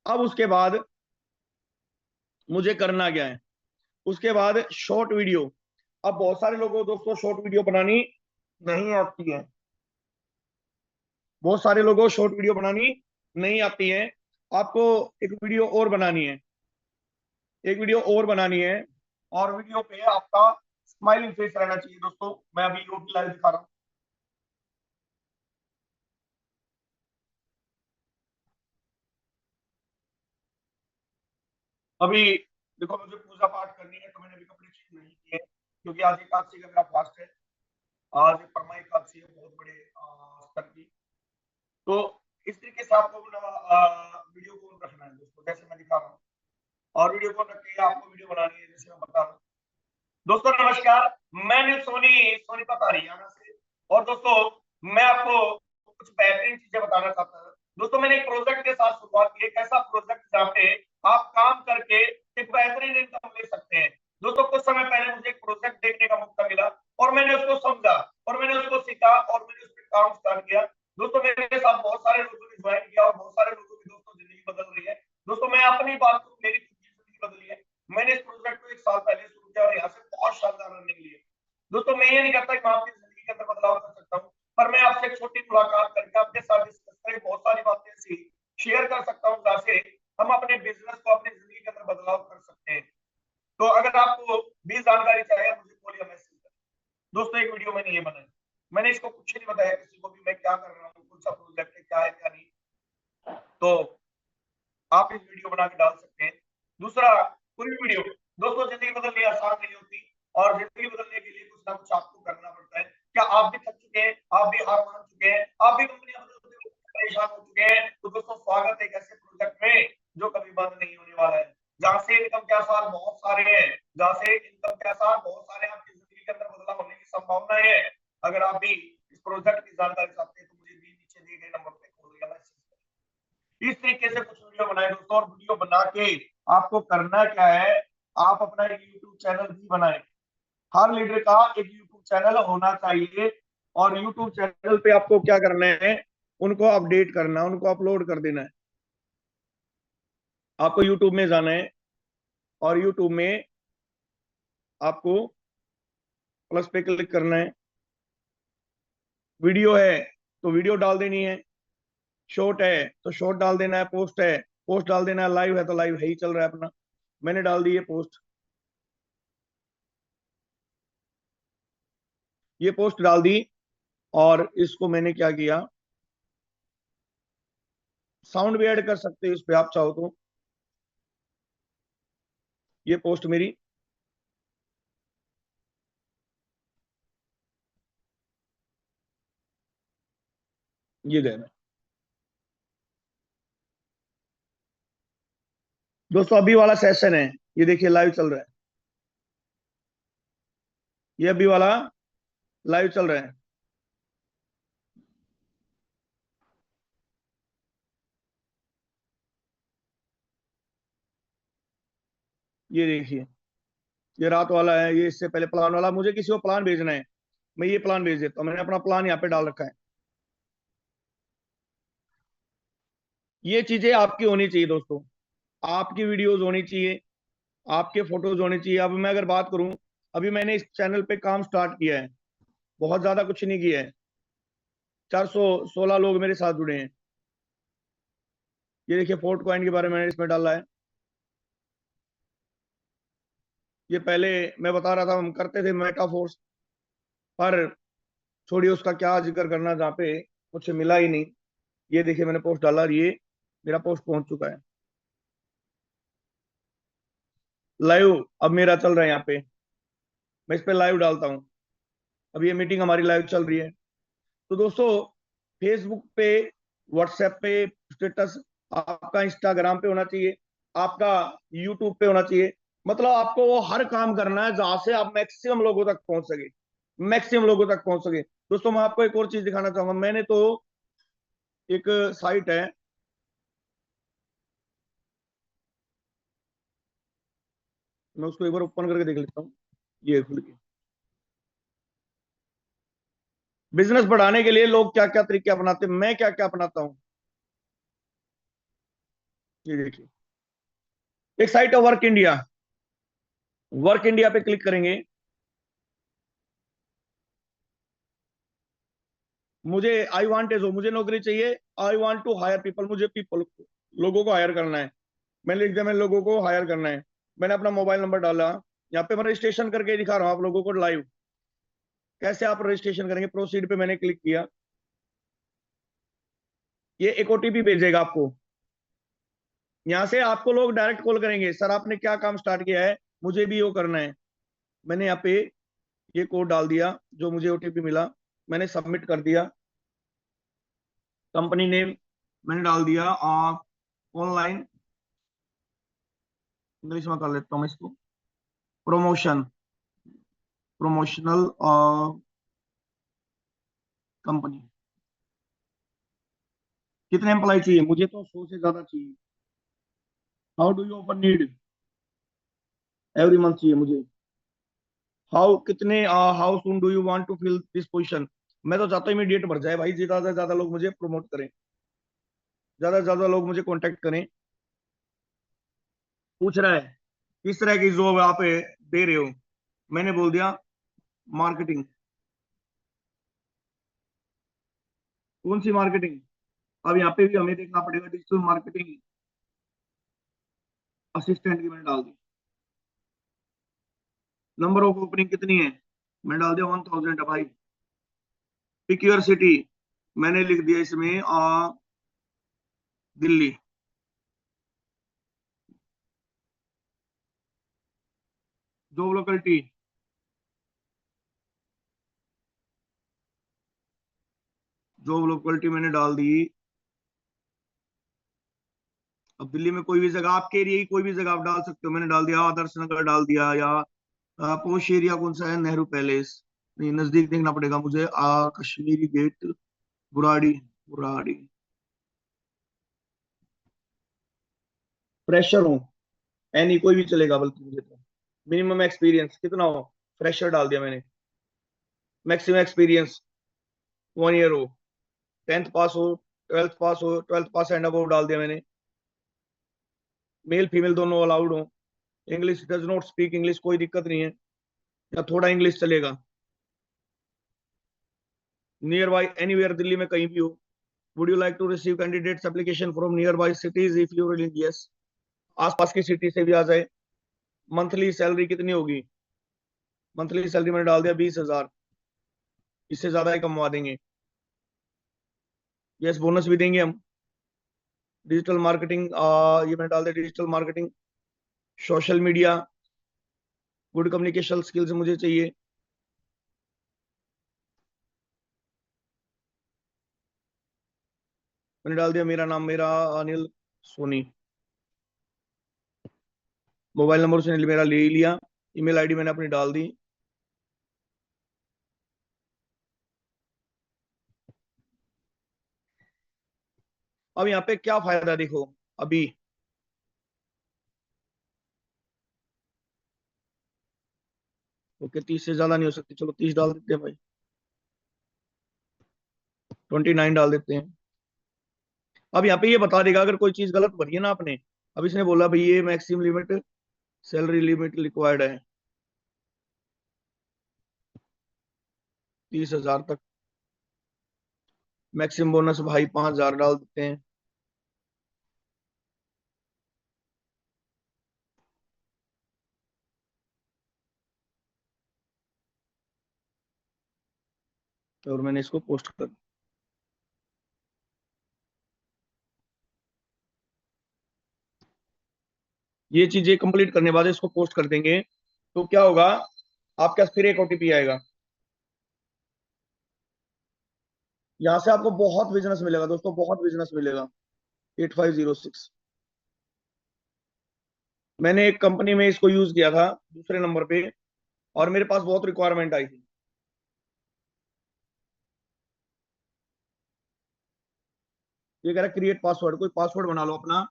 अब उसके बाद मुझे करना क्या है, उसके बाद शॉर्ट वीडियो। अब बहुत सारे लोगों को दोस्तों शॉर्ट वीडियो बनानी नहीं आती है, बहुत सारे लोगों को शॉर्ट वीडियो बनानी नहीं आती है। आपको एक वीडियो और बनानी है, एक वीडियो और बनानी है, और वीडियो पे आपका स्माइलिंग फेस रहना चाहिए दोस्तों। मैं अभी यूट्यूब लाइव दिखा रहा हूँ। अभी देखो, मुझे पूजा पाठ करनी है, तो मैंने अभी कपड़े चेंज नहीं किए, क्योंकि आज एकादशी का मेरा फास्ट है। आज परमा एकादशी है, बहुत बड़े स्तर की। तो इस तरीके से आपको वीडियो को रखना है दोस्तों, जैसे मैं दिखा रहा हूँ। और वीडियो को रख के आपको वीडियो बनानी है, जैसे मैं बता रहा हूँ। दोस्तों नमस्कार, मैं नील सोनी, सोनीपत हरियाणा से। और दोस्तों मैं आपको कुछ बेहतरीन चीजें बताना चाहता हूँ। दोस्तों मैंने एक प्रोजेक्ट के साथ शुरुआत की, एक ऐसा प्रोजेक्ट जहाँ पे आप काम करके एक बेहतरीन इनकम ले सकते हैं। दोस्तों कुछ समय पहले मुझे एक प्रोजेक्ट देखने का मौका मिला, और मैंने उसको समझा, और मैंने उसको सीखा, और मैंने उस पर काम स्टार्ट किया। दोस्तों मेरे साथ बहुत सारे लोगों ने ज्वाइन किया, और बहुत सारे लोगों की दोस्तों जिंदगी बदल रही है। दोस्तों मैं अपनी बात करूं, मेरी खुद की जिंदगी बदली है। मैंने इस प्रोजेक्ट को 1 साल पहले शुरू किया, और यहाँ से बहुत शानदार रनिंग ली है। दोस्तों मैं ये नहीं कहता कि मैं आपकी जिंदगी के अंदर बदलाव कर सकता हूँ, पर मैं आपसे एक छोटी मुलाकात करके आपके साथ डिस्कस करके बहुत सारी बातें ऐसी शेयर कर सकता हूँ, जहाँ से हम अपने बिजनेस को, अपनी जिंदगी के अंदर बदलाव कर सकते हैं। तो अगर आपको भी जानकारी चाहिए, मुझे बोलिए, मैसेज करें। दोस्तों एक वीडियो मैंने ये बनाई, मैंने इसको कुछ नहीं बताया किसी को भी, मैं क्या कर रहा हूँ, कौन सा प्रोजेक्ट है, क्या है क्या नहीं। तो आप इस वीडियो बना के डाल सकते हैं। दूसरा, कोई भी वीडियो, दोस्तों जिंदगी बदलनी आसान नहीं होती, और जिंदगी बदलने के लिए कुछ ना कुछ आपको करना पड़ता है। क्या आप भी थक चुके हैं, आप भी हार मान चुके हैं, आप भी कंपनियां बदलते हुए परेशान हो चुके हैं, तो दोस्तों स्वागत है एक ऐसे प्रोजेक्ट में जो कभी बंद नहीं होने वाला है, जहां से इनकम के आसार बहुत सारे हैं, जहां से इनकम के आसार बहुत सारे, आपकी जिंदगी के अंदर बदलाव होने की संभावना है। अगर आप भी इस प्रोजेक्ट की जानकारी चाहते हैं, तो मुझे भी नीचे दिए गए नंबर पे कॉल या मैसेज, इस तरीके से कुछ वीडियो बनाए दोस्तों। और वीडियो बना के आपको करना क्या है, आप अपना एक यूट्यूब चैनल भी बनाए। हर लीडर का एक यूट्यूब चैनल होना चाहिए, और यूट्यूब चैनल पे आपको क्या करना है, उनको अपडेट करना है, उनको अपलोड कर देना है। आपको यूट्यूब में जाना है, और यूट्यूब में आपको प्लस पे क्लिक करना है। वीडियो है तो वीडियो डाल देनी है, शॉर्ट है तो शॉर्ट डाल देना है, पोस्ट है पोस्ट डाल देना है, लाइव है तो लाइव है ही चल रहा है अपना। मैंने डाल दी है पोस्ट, ये पोस्ट डाल दी। और इसको मैंने क्या किया, साउंड भी ऐड कर सकते हो इस पे आप चाहो तो। ये पोस्ट मेरी, ये गए मैं। दोस्तों अभी वाला सेशन है, ये देखिए लाइव चल रहा है, ये अभी वाला लाइव चल रहा है। ये देखिए, ये रात वाला है, ये इससे पहले प्लान वाला। मुझे किसी को प्लान भेजना है, मैं ये प्लान भेज देता हूँ, मैंने अपना प्लान यहाँ पे डाल रखा है। ये चीजें आपकी होनी चाहिए दोस्तों, आपकी वीडियोस होनी चाहिए, आपके फोटोज होने चाहिए। अब मैं अगर बात करूं, अभी मैंने इस चैनल पे काम स्टार्ट किया है, बहुत ज्यादा कुछ नहीं किया है, 416 लोग मेरे साथ जुड़े हैं। ये देखिए फोर्ट कॉइन के बारे में मैंने इसमें डाला है। ये पहले मैं बता रहा था, हम करते थे मेटाफोर्स, पर छोड़िए उसका क्या जिक्र करना जहाँ पे मुझे मिला ही नहीं। ये देखिए मैंने पोस्ट डाला, और ये मेरा पोस्ट पहुंच चुका है लाइव। अब मेरा चल रहा है यहाँ पे, मैं इस पे लाइव डालता हूँ। अब ये मीटिंग हमारी लाइव चल रही है। तो दोस्तों, फेसबुक पे, व्हाट्सएप पे स्टेटस आपका इंस्टाग्राम पे होना चाहिए, आपका यूट्यूब पे होना चाहिए। मतलब आपको वो हर काम करना है जहां से आप मैक्सिमम लोगों तक पहुंच सके, मैक्सिमम लोगों तक पहुंच सके। दोस्तों मैं आपको एक और चीज दिखाना चाहूंगा। मैंने तो एक साइट है, मैं उसको एक बार ओपन करके देख लेता हूँ। ये खुल के, बिजनेस बढ़ाने के लिए लोग क्या क्या तरीके अपनाते हैं, मैं क्या क्या अपनाता हूँ। ये देखिए, एक साइट है वर्क इंडिया। वर्क इंडिया पे क्लिक करेंगे। मुझे आई वांट ए जॉब, मुझे नौकरी चाहिए। I want to hire people, मुझे पीपल, लोगों को हायर करना है। मैंने लिख दिया, मैं लोगों को हायर करना है। मैंने अपना मोबाइल नंबर डाला। यहाँ पे मैं रजिस्ट्रेशन करके दिखा रहा हूँ आप लोगों को लाइव, कैसे आप रजिस्ट्रेशन करेंगे। प्रोसीड पे मैंने क्लिक किया। ये एक ओटीपी भेजेगा आपको। यहाँ से आपको लोग डायरेक्ट कॉल करेंगे, सर आपने क्या काम स्टार्ट किया है, मुझे भी वो करना है। मैंने यहाँ पे ये कोड डाल दिया जो मुझे ओटीपी मिला, मैंने सबमिट कर दिया। कंपनी नेम मैंने डाल दिया, ऑनलाइन, इंग्लिश में कर लेता हूँ मैं इसको, प्रमोशन, प्रमोशनल कंपनी। कितने एम्प्लॉय चाहिए, मुझे तो 100 से ज्यादा चाहिए। How do you open need, every month चाहिए मुझे। हाउ कितने, how soon do you want to fill this position. मैं तो चाहता हूँ इमीडिएट भर जाए भाई, ज्यादा से ज्यादा लोग मुझे प्रमोट करें, ज्यादा से ज्यादा लोग मुझे कांटेक्ट करें। पूछ रहा है किस तरह की जॉब आप दे रहे हो। मैंने बोल दिया मार्केटिंग। कौन सी मार्केटिंग, अब यहाँ पे भी हमें देखना पड़ेगा, डिजिटल मार्केटिंग असिस्टेंट की मैंने डाल दी। नंबर ऑफ ओपनिंग कितनी है, मैंने डाल दिया 1000 भाई। पिक योर सिटी, मैंने लिख दिया इसमें Delhi. Job locality, job locality मैंने डाल दी। अब दिल्ली में कोई भी जगह, आपके एरिया की कोई भी जगह आप डाल सकते हो। मैंने डाल दिया आदर्श नगर डाल दिया, या पोश एरिया कौन सा है, नेहरू पैलेस, नहीं नजदीक देखना पड़ेगा मुझे, कश्मीरी गेट, बुराड़ी, बुराड़ी। फ्रेशर हूँ, एनी कोई भी चलेगा, बल्कि मुझे तो मिनिमम एक्सपीरियंस कितना हो, फ्रेशर डाल दिया मैंने। मैक्सिमम एक्सपीरियंस 1 ईयर हो, 10th पास हो, 12th पास हो, 12th पास एंड अबव डाल दिया मैंने। मेल फीमेल दोनों अलाउड हो। English does not speak English, कोई दिक्कत नहीं है, या थोड़ा इंग्लिश चलेगा। नियर बाई एनीवेयर, दिल्ली में कहीं भी हो। Would you like to receive candidates application from nearby cities, if you will, yes. आसपास की सिटी से भी आ जाए। मंथली सैलरी कितनी होगी, मंथली सैलरी मैंने डाल दिया 20,000, इससे ज्यादा ही कमवा देंगे। यस, बोनस भी देंगे हम। डिजिटल मार्केटिंग, ये मैंने डाल दिया digital marketing. Social media, good communication skills मुझे चाहिए। मैंने डाल दिया मेरा नाम, मेरा अनिल सोनी। मोबाइल नंबर उसने मेरा ले ही लिया। ईमेल आईडी मैंने अपनी डाल दी। अब यहाँ पे क्या फायदा देखो अभी। ओके, 30 से ज्यादा नहीं हो सकती, चलो 30 डाल देते हैं भाई, 29 डाल देते हैं। अब यहाँ पे ये बता देगा अगर कोई चीज गलत भरी है ना आपने। अब इसने बोला भाई ये maximum limit, salary limit required है 30,000 तक। मैक्सिमम बोनस भाई 5,000 डाल देते हैं। और मैंने इसको पोस्ट कर, ये चीजें कंप्लीट करने के बाद इसको पोस्ट कर देंगे, तो क्या होगा, आपके पास फिर एक ओटीपी आएगा। यहाँ से आपको बहुत बिजनेस मिलेगा दोस्तों, बहुत बिजनेस मिलेगा। 8506, मैंने एक कंपनी में इसको यूज किया था दूसरे नंबर पे, और मेरे पास बहुत रिक्वायरमेंट आई थी। ये कह रहा है क्रिएट पासवर्ड, कोई पासवर्ड बना लो अपना।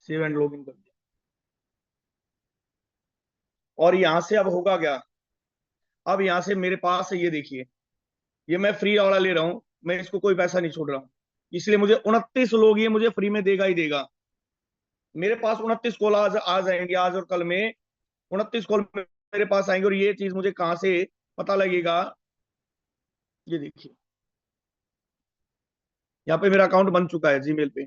सेव एंड लॉगिन कर दिया। और यहाँ से अब होगा क्या, अब यहाँ से मेरे पास ये देखिए, ये मैं फ्री वाला ले रहा हूँ, मैं इसको कोई पैसा नहीं छोड़ रहा हूँ, इसलिए मुझे 29 लोग ये मुझे फ्री में देगा ही देगा। मेरे पास 29 कॉल आज आ जाएंगे, आज और कल में 29 कॉल मेरे पास आएंगे। और ये चीज मुझे कहाँ से पता लगेगा, ये देखिए, यहाँ पे मेरा अकाउंट बन चुका है जीमेल पे,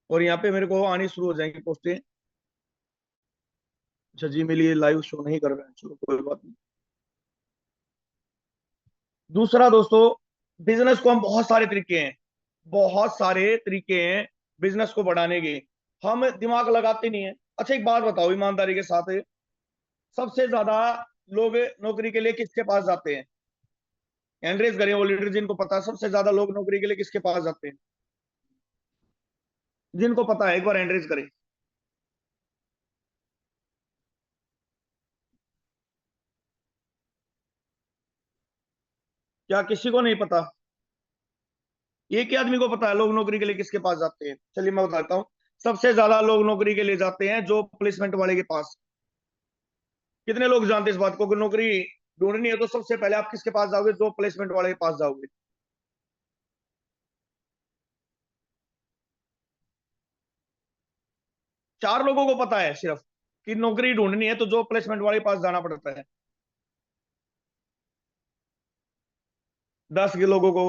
और यहाँ पे मेरे को आनी शुरू हो जाएंगी पोस्टें। अच्छा, जीमेल ये लाइव शो नहीं कर रहा है, चलो कोई बात नहीं। दूसरा दोस्तों, बिजनेस को हम बहुत सारे तरीके हैं, बहुत सारे तरीके हैं बिजनेस को बढ़ाने के, हम दिमाग लगाते नहीं है। अच्छा एक बात बताओ ईमानदारी के साथ, सबसे ज्यादा लोग नौकरी के लिए किसके पास जाते हैं? एंड्रेस करें वो लीडर जिनको पता है, सबसे ज्यादा लोग नौकरी के लिए किसके पास जाते हैं? जिनको पता है एक बार एंड्रेस करें। क्या किसी को नहीं पता? एक ही आदमी को पता है लोग नौकरी के लिए किसके पास जाते हैं। चलिए मैं बताता हूँ, सबसे ज्यादा लोग नौकरी के लिए जाते हैं जो प्लेसमेंट वाले के पास। कितने लोग जानते हैं इस बात को कि नौकरी ढूंढनी है तो सबसे पहले आप किसके पास जाओगे? जो प्लेसमेंट वाले के पास जाओगे। 4 लोगों को पता है सिर्फ कि नौकरी ढूंढनी है तो जो प्लेसमेंट वाले के पास जाना पड़ता है। 10 लोगों को।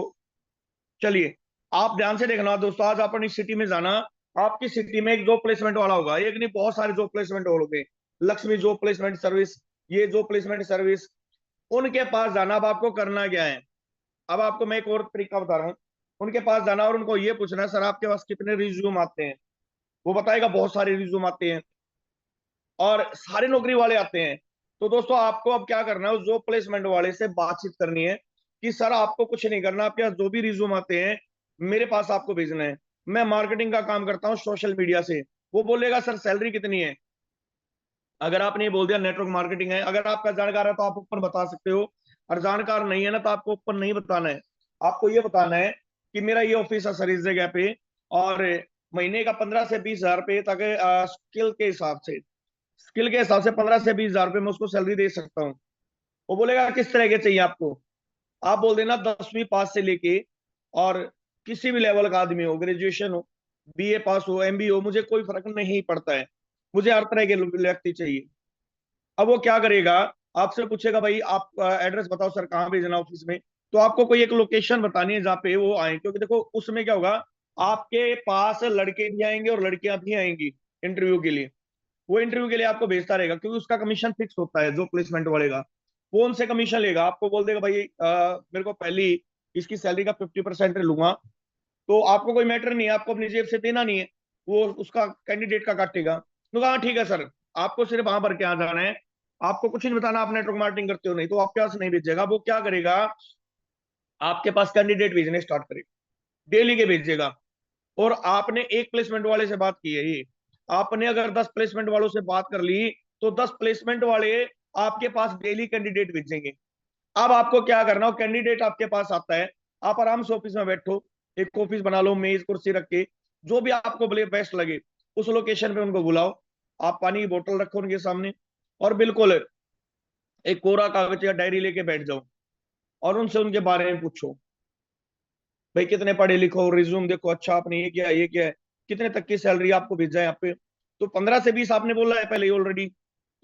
चलिए आप ध्यान से देखना दोस्तों, आज अपनी सिटी में जाना, आपकी सिटी में एक जॉब प्लेसमेंट वाला होगा, एक नहीं बहुत सारे जॉब प्लेसमेंट वाले होंगे। लक्ष्मी जॉब प्लेसमेंट सर्विस, ये जॉब प्लेसमेंट सर्विस, उनके पास जाना। अब आपको करना क्या है, अब आपको मैं एक और तरीका बता रहा हूँ। उनके पास जाना और उनको ये पूछना है, सर आपके पास कितने रिज्यूम आते हैं? वो बताएगा बहुत सारे रिज्यूम आते हैं, और सारे नौकरी वाले आते हैं। तो दोस्तों आपको अब क्या करना है, उस जॉब प्लेसमेंट वाले से बातचीत करनी है कि सर आपको कुछ नहीं करना, आपके पास जो भी रिज्यूम आते हैं मेरे पास आपको भेजना है। मैं मार्केटिंग का काम करता हूँ सोशल मीडिया से। वो बोलेगा सर सैलरी कितनी है? अगर आपने ये बोल दिया नेटवर्क मार्केटिंग है, अगर आपका जानकार है तो आप ऊपर बता सकते हो, और जानकार नहीं है ना तो आपको ऊपर नहीं बताना है। आपको ये बताना है कि मेरा ये ऑफिस है सर इस जगह पे, और महीने का 15 से 20 हजार रुपये तक स्किल के हिसाब से, स्किल के हिसाब से 15 से 20 हजार रुपये मैं उसको सैलरी दे सकता हूँ। वो बोलेगा किस तरह के चाहिए आपको? आप बोल देना 10वीं पास से लेके, और किसी भी लेवल का आदमी हो, ग्रेजुएशन हो, बीए पास हो, एमबीए हो, मुझे कोई फर्क नहीं पड़ता है, मुझे हर तरह के व्यक्ति चाहिए। अब वो क्या करेगा, आपसे पूछेगा भाई आप एड्रेस बताओ सर कहाँ भेजना ऑफिस में। तो आपको कोई एक लोकेशन बतानी है जहाँ पे वो आए, क्योंकि देखो उसमें क्या होगा, आपके पास लड़के भी आएंगे और लड़कियां भी आएंगी इंटरव्यू के लिए। वो इंटरव्यू के लिए आपको भेजता रहेगा, क्योंकि उसका कमीशन फिक्स होता है जो प्लेसमेंट वाले का। वो उनसे कमीशन लेगा, आपको बोल देगा भाई मेरे को पहली इसकी सैलरी का 50% लूंगा। तो आपको कोई मैटर नहीं है, आपको अपनी जेब से देना नहीं है, वो उसका कैंडिडेट का काटेगा। तो कहा ठीक है सर, आपको सिर्फ वहां भर के आ जाना है, आपको कुछ नहीं बताना, आप नेटवर्क मार्केटिंग करते हो नहीं तो आपके पास नहीं भेजेगा। वो क्या करेगा, आपके पास कैंडिडेट भेजने स्टार्ट करेगा, डेली के भेजेगा। और आपने एक प्लेसमेंट वाले से बात की है ये, आपने अगर 10 प्लेसमेंट वालों से बात कर ली तो 10 प्लेसमेंट वाले आपके पास डेली कैंडिडेट भेजेंगे। अब आपको क्या करना हो, कैंडिडेट आपके पास आता है, आप आराम से ऑफिस में बैठो, एक ऑफिस बना लो, मेज कुर्सी रख के, जो भी आपको बेस्ट लगे उस लोकेशन पे उनको बुलाओ। आप पानी की बोतल रखो उनके सामने, और बिल्कुल एक कोरा कागज या डायरी लेके बैठ जाओ, और उनसे उनके बारे में पूछो। भाई कितने पढ़े लिखो, रिज्यूम देखो, अच्छा आपने ये किया ये किया है, कितने तक की सैलरी आपको भेजा है यहाँ पे? तो 15 से 20 आपने बोला है पहले ऑलरेडी,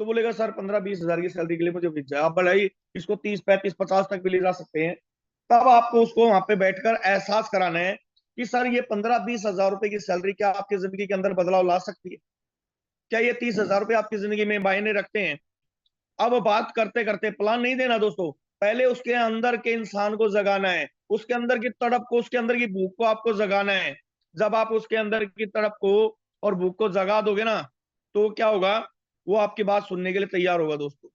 तो बोलेगा सर 15-20 हजार की सैलरी के लिए मुझे भेजा है। आप भले ही इसको 30-35-50 तक भी ले जा सकते हैं, तब आपको उसको वहां पे बैठकर एहसास कराना है कि सर ये 15-20 हजार रुपए की सैलरी क्या आपकी जिंदगी के अंदर बदलाव ला सकती है? क्या ये 30 हजार रुपए आपकी जिंदगी में मायने रखते हैं? अब बात करते करते प्लान नहीं देना दोस्तों, पहले उसके अंदर के इंसान को जगाना है, उसके अंदर की तड़प को, उसके अंदर की भूख को आपको जगाना है। जब आप उसके अंदर की तड़प को और भूख को जगा दोगे ना, तो क्या होगा, वो आपकी बात सुनने के लिए तैयार होगा दोस्तों,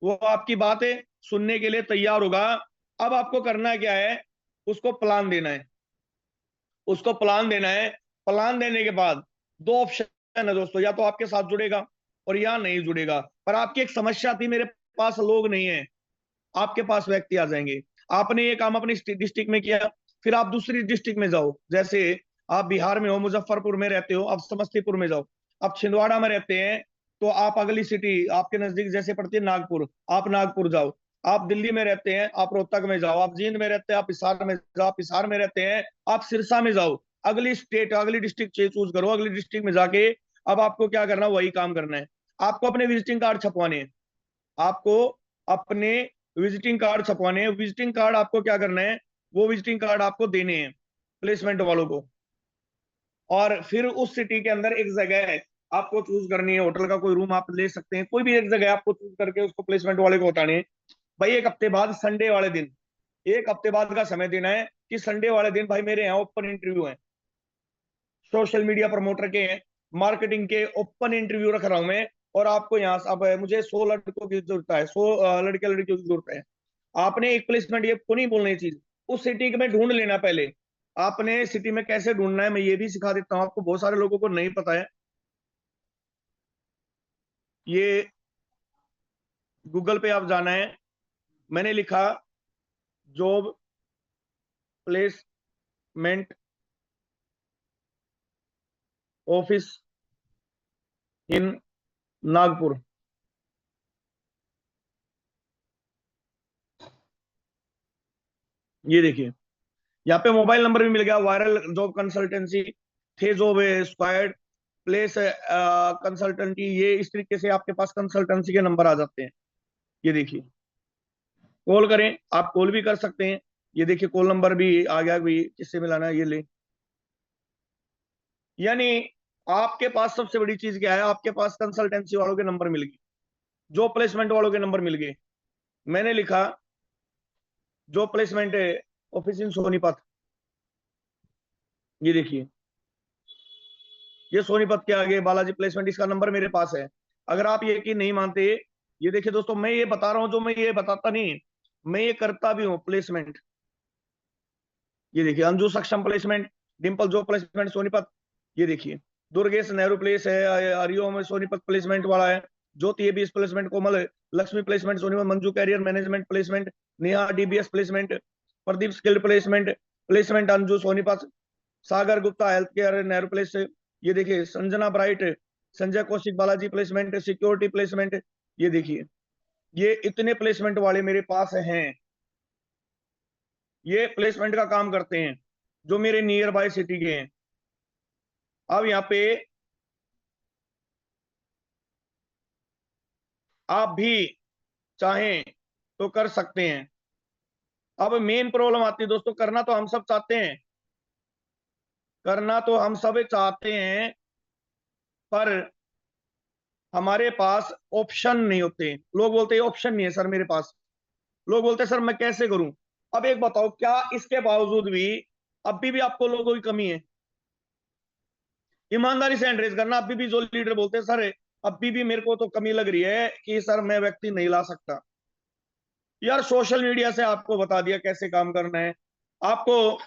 वो आपकी बातें सुनने के लिए तैयार होगा। अब आपको करना क्या है, उसको प्लान देना है, उसको प्लान देना है। प्लान देने के बाद दो ऑप्शन है दोस्तों, या तो आपके साथ जुड़ेगा और या नहीं जुड़ेगा। पर आपकी एक समस्या थी, मेरे पास लोग नहीं है, आपके पास व्यक्ति आ जाएंगे। आपने ये काम अपनी डिस्ट्रिक्ट में किया, फिर आप दूसरी डिस्ट्रिक्ट में जाओ, जैसे आप बिहार में हो, मुजफ्फरपुर में रहते हो, आप समस्तीपुर में जाओ। आप छिंदवाड़ा में रहते हैं, तो आप अगली सिटी आपके नजदीक जैसे पड़ती है नागपुर, आप नागपुर जाओ। आप दिल्ली में रहते हैं, आप रोहतक में जाओ। आप जींद में रहते हैं, आप हिसार में जाओ। आप हिसार में रहते हैं, आप सिरसा में जाओ। अगली स्टेट, अगली डिस्ट्रिक्ट चूज करो, अगली डिस्ट्रिक्ट में जाके अब आपको क्या करना है, वही काम करना है। आपको अपने विजिटिंग कार्ड छपवाने हैं, आपको अपने विजिटिंग कार्ड छपवाने हैं। विजिटिंग कार्ड आपको क्या करना है, वो विजिटिंग कार्ड आपको देने हैं प्लेसमेंट वालों को। और फिर उस सिटी के अंदर एक जगह है आपको चूज करनी है, होटल का कोई रूम आप ले सकते हैं, कोई भी एक जगह आपको चूज करके उसको प्लेसमेंट वाले को बताने हैं। भाई एक हफ्ते बाद संडे वाले दिन, एक हफ्ते बाद का समय देना है कि संडे वाले दिन भाई मेरे यहाँ ओपन इंटरव्यू है, सोशल मीडिया प्रमोटर के हैं, मार्केटिंग के ओपन इंटरव्यू रख रहा हूं मैं। और आपको यहाँ अब मुझे 100 लड़कों की जरूरत है, 100 लड़के लड़कियों की जरूरत है। आपने एक प्लेसमेंट ये को नहीं बोलना, ये चीज उस सिटी में ढूंढ लेना पहले। आपने सिटी में कैसे ढूंढना है मैं ये भी सिखा देता हूँ आपको, बहुत सारे लोगों को नहीं पता है। ये गूगल पे आप जाना है, मैंने लिखा job placement office in Nagpur. ये देखिए, यहाँ पे मोबाइल नंबर भी मिल गया, वायरल जॉब कंसल्टेंसी थे, जॉब स्क्वायर्ड प्लेस कंसल्टेंटी। ये इस तरीके से आपके पास कंसल्टेंसी के नंबर आ जाते हैं। ये देखिए, कॉल करें, आप कॉल भी कर सकते हैं। ये देखिए कॉल नंबर भी आ गया, भी किससे मिलाना है ये ले। यानी आपके पास सबसे बड़ी चीज क्या है, आपके पास कंसल्टेंसी वालों के नंबर मिल गए, जो प्लेसमेंट वालों के नंबर मिल गए। मैंने लिखा जो प्लेसमेंट ऑफिस इन सोनीपत। ये देखिए, ये सोनीपत के आगे बालाजी प्लेसमेंट, इसका नंबर मेरे पास है। अगर आप यकीन नहीं मानते, ये देखिए दोस्तों, मैं ये बता रहा हूं, जो मैं ये बताता नहीं, मैं ये करता भी हूँ प्लेसमेंट। ये देखिए अंजू सक्षम प्लेसमेंट, डिंपल जो प्लेसमेंट सोनीपत। ये देखिए दुर्गेश नेहरू प्लेस है, हरिओम में सोनीपत प्लेसमेंट वाला है। Jyoti ABS placement, Komal Lakshmi placement Sonipat, Manju career management placement, Neha DBS placement, Pradeep skill placement, placement Anju Sonipat, Sagar Gupta health care Nehru place. ये देखिए Sanjana bright, Sanjay Kaushik Balaji placement, security placement. ये देखिए, ये इतने प्लेसमेंट वाले मेरे पास हैं, ये प्लेसमेंट का काम करते हैं जो मेरे नियर बाय सिटी के हैं। अब यहाँ पे आप भी चाहें तो कर सकते हैं। अब मेन प्रॉब्लम आती है दोस्तों, करना तो हम सब चाहते हैं, करना तो हम सब चाहते हैं, पर हमारे पास ऑप्शन नहीं होते। लोग बोलते हैं ऑप्शन नहीं है सर मेरे पास, लोग बोलते हैं सर मैं कैसे करूं। अब एक बताओ, क्या इसके बावजूद भी अभी भी आपको लोगों की कमी है? ईमानदारी से एंड्रेस करना। अभी भी जो लीडर बोलते हैं सर अभी भी मेरे को तो कमी लग रही है कि सर मैं व्यक्ति नहीं ला सकता। यार सोशल मीडिया से आपको बता दिया कैसे काम करना है, आपको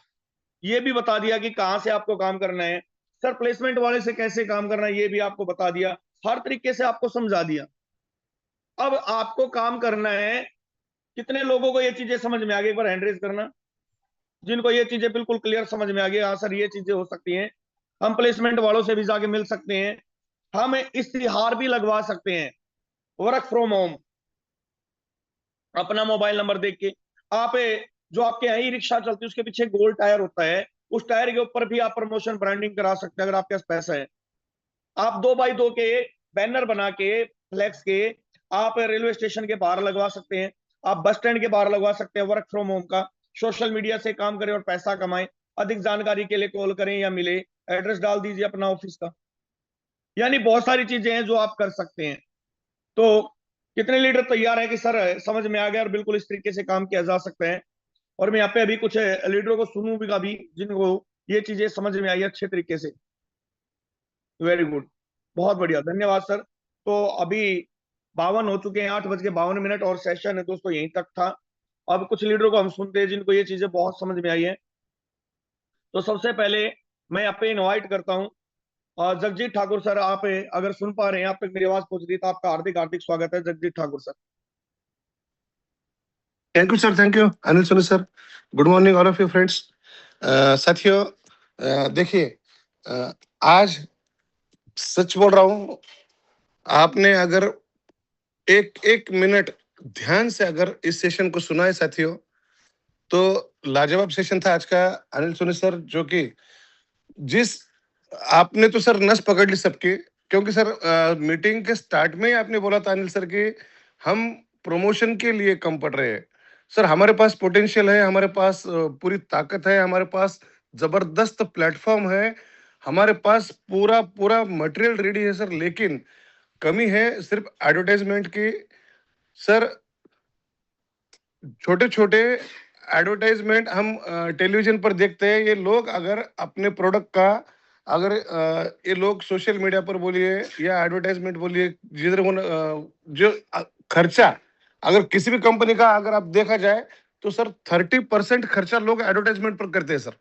ये भी बता दिया कि कहां से आपको काम करना है, सर प्लेसमेंट वाले से कैसे काम करना है ये भी आपको बता दिया, हर तरीके से आपको समझा दिया। अब आपको काम करना है। कितने लोगों को ये चीजें समझ में आ गई, एक बार हैंड रेज करना, जिनको ये चीजें बिल्कुल क्लियर समझ में आ गई, हाँ सर ये चीजें हो सकती हैं, हम प्लेसमेंट वालों से भी जाके मिल सकते हैं, हम इश्तिहार भी लगवा सकते हैं, वर्क फ्रॉम होम। अपना मोबाइल नंबर देख के आप जो आपके यहाँ ई रिक्शा चलती है उसके पीछे गोल टायर होता है, उस टायर के ऊपर भी आप प्रमोशन ब्रांडिंग करा सकते हैं अगर आपके पास पैसा है। आप 2x2 के बैनर बना के, फ्लैक्स के, आप रेलवे स्टेशन के बाहर लगवा सकते हैं, आप बस स्टैंड के बाहर लगवा सकते हैं वर्क फ्रॉम होम का। सोशल मीडिया से काम करें और पैसा कमाएं। अधिक जानकारी के लिए कॉल करें या मिले, एड्रेस डाल दीजिए अपना ऑफिस का। यानी बहुत सारी चीजें हैं जो आप कर सकते हैं। तो कितने लीडर तैयार है कि सर समझ में आ गया और बिल्कुल इस तरीके से काम किया जा सकता है? और मैं यहाँ पे अभी कुछ लीडरों को सुनूंगा भी जिनको ये चीजें समझ में आई अच्छे तरीके से। वेरी गुड, बहुत बढ़िया, धन्यवाद सर। तो अभी 52 हो चुके हैं, 8:52 और सेशन है दोस्तों यहीं तक था। अब कुछ लीडरों को हम सुनते हैं जिनको ये चीजें बहुत समझ में आई है। तो सबसे पहले मैं यहाँ पे इनवाइट करता हूँ जगजीत ठाकुर सर। आप अगर सुन पा रहे हैं, आप तक मेरी आवाज पहुंच रही है, तो आपका हार्दिक हार्दिक स्वागत है Jagjit Thakur sir.
Thank you sir, thank you Anil Soni sir. Good morning all of you friends. साथियों, देखिए, आज सच बोल रहा हूँ, आपने अगर एक एक मिनट ध्यान से अगर इस सेशन को सुना है साथियों, तो लाजवाब सेशन था आज का अनिल सोनी सर। जो कि जिस आपने तो सर नस पकड़ ली सबकी, क्योंकि सर मीटिंग के स्टार्ट में ही आपने बोला था अनिल सर कि हम प्रमोशन के लिए कम पड़ रहे हैं। सर हमारे पास पोटेंशियल है, हमारे पास पूरी ताकत है, हमारे पास जबरदस्त प्लेटफॉर्म है, हमारे पास पूरा पूरा मटेरियल रेडी है सर, लेकिन कमी है सिर्फ एडवर्टाइजमेंट की। सर छोटे छोटे एडवर्टाइजमेंट हम टेलीविजन पर देखते हैं। ये लोग अगर अपने प्रोडक्ट का अगर ये लोग सोशल मीडिया पर बोलिए या एडवर्टाइजमेंट बोलिए, जिधर जो खर्चा अगर किसी भी कंपनी का अगर आप देखा जाए, तो सर 30% खर्चा लोग एडवर्टाइजमेंट पर करते हैं सर,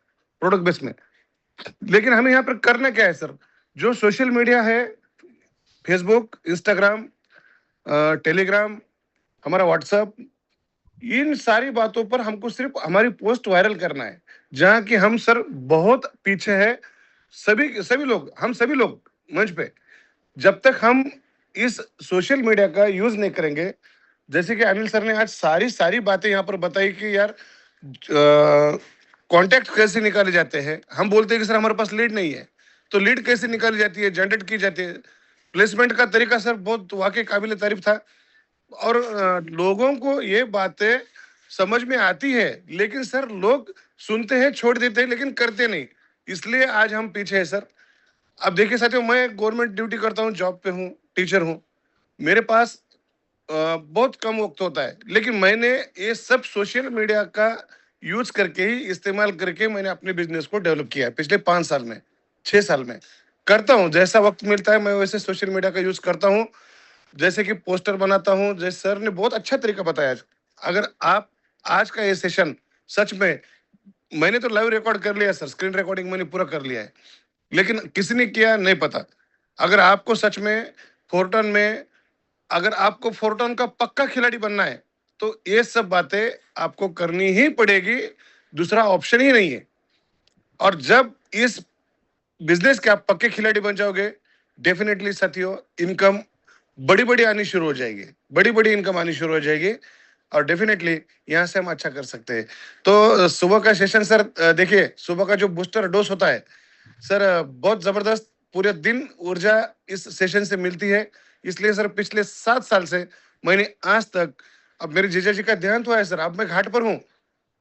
प्रोडक्ट बेस में। लेकिन हमें यहाँ पर करना क्या है सर? जो सोशल मीडिया है, फेसबुक, इंस्टाग्राम, टेलीग्राम, हमारा व्हाट्सएप, इन सारी बातों पर हमको सिर्फ हमारी पोस्ट वायरल करना है, जहां कि हम सर बहुत पीछे है। सभी सभी लोग, हम सभी लोग मंच पे, जब तक हम इस सोशल मीडिया का यूज नहीं करेंगे, जैसे कि अनिल सर ने आज सारी सारी बातें यहाँ पर बताई कि यार कांटेक्ट कैसे निकाले जाते हैं। हम बोलते हैं कि सर हमारे पास लीड नहीं है, तो लीड कैसे निकाली जाती है, जनरेट की जाती है। प्लेसमेंट का तरीका सर बहुत वाकई काबिल तारीफ था। और लोगों को ये बातें समझ में आती है, लेकिन सर लोग सुनते हैं, छोड़ देते हैं, लेकिन करते नहीं। इसलिए आज हम पीछे हैं सर। अब देखिए साथियों, मैं गवर्नमेंट ड्यूटी करता हूँ, जॉब पे हूँ, टीचर हूँ। मेरे पास बहुत कम वक्त होता है, लेकिन मैंने ये सब सोशल मीडिया का यूज करके ही, इस्तेमाल करके मैंने अपने बिजनेस को डेवलप किया है पिछले 5 साल में, 6 साल में। करता हूँ, जैसा वक्त मिलता है मैं वैसे सोशल मीडिया का यूज करता हूँ। जैसे कि पोस्टर बनाता हूँ, जैसे सर ने बहुत अच्छा तरीका बताया। अगर आप आज का ये सेशन सच में, मैंने तो लाइव रिकॉर्ड कर लिया सर, स्क्रीन रिकॉर्डिंग मैंने पूरा कर लिया है, लेकिन किसी ने किया नहीं पता। अगर आपको सच में फोर्टन में, अगर आपको फोर्टन का पक्का खिलाड़ी बनना है, तो ये सब बातें आपको करनी ही पड़ेगी, दूसरा ऑप्शन ही नहीं है। और जब इस बिजनेस के आप पक्के खिलाड़ी बन जाओगे, डेफिनेटली साथियों इनकम बड़ी बड़ी आनी शुरू हो जाएगी, बड़ी बड़ी इनकम आनी शुरू हो जाएगी, और डेफिनेटली यहाँ से हम अच्छा कर सकते हैं। तो सुबह का सेशन सर, देखिए सुबह का जो बूस्टर डोज होता है सर, बहुत जबरदस्त, पूरे दिन ऊर्जा इस सेशन से मिलती है। इसलिए सर पिछले 7 साल से मैंने आज तक, अब मेरे जीजा जी का देहांत हुआ है सर, अब मैं घाट पर हूँ।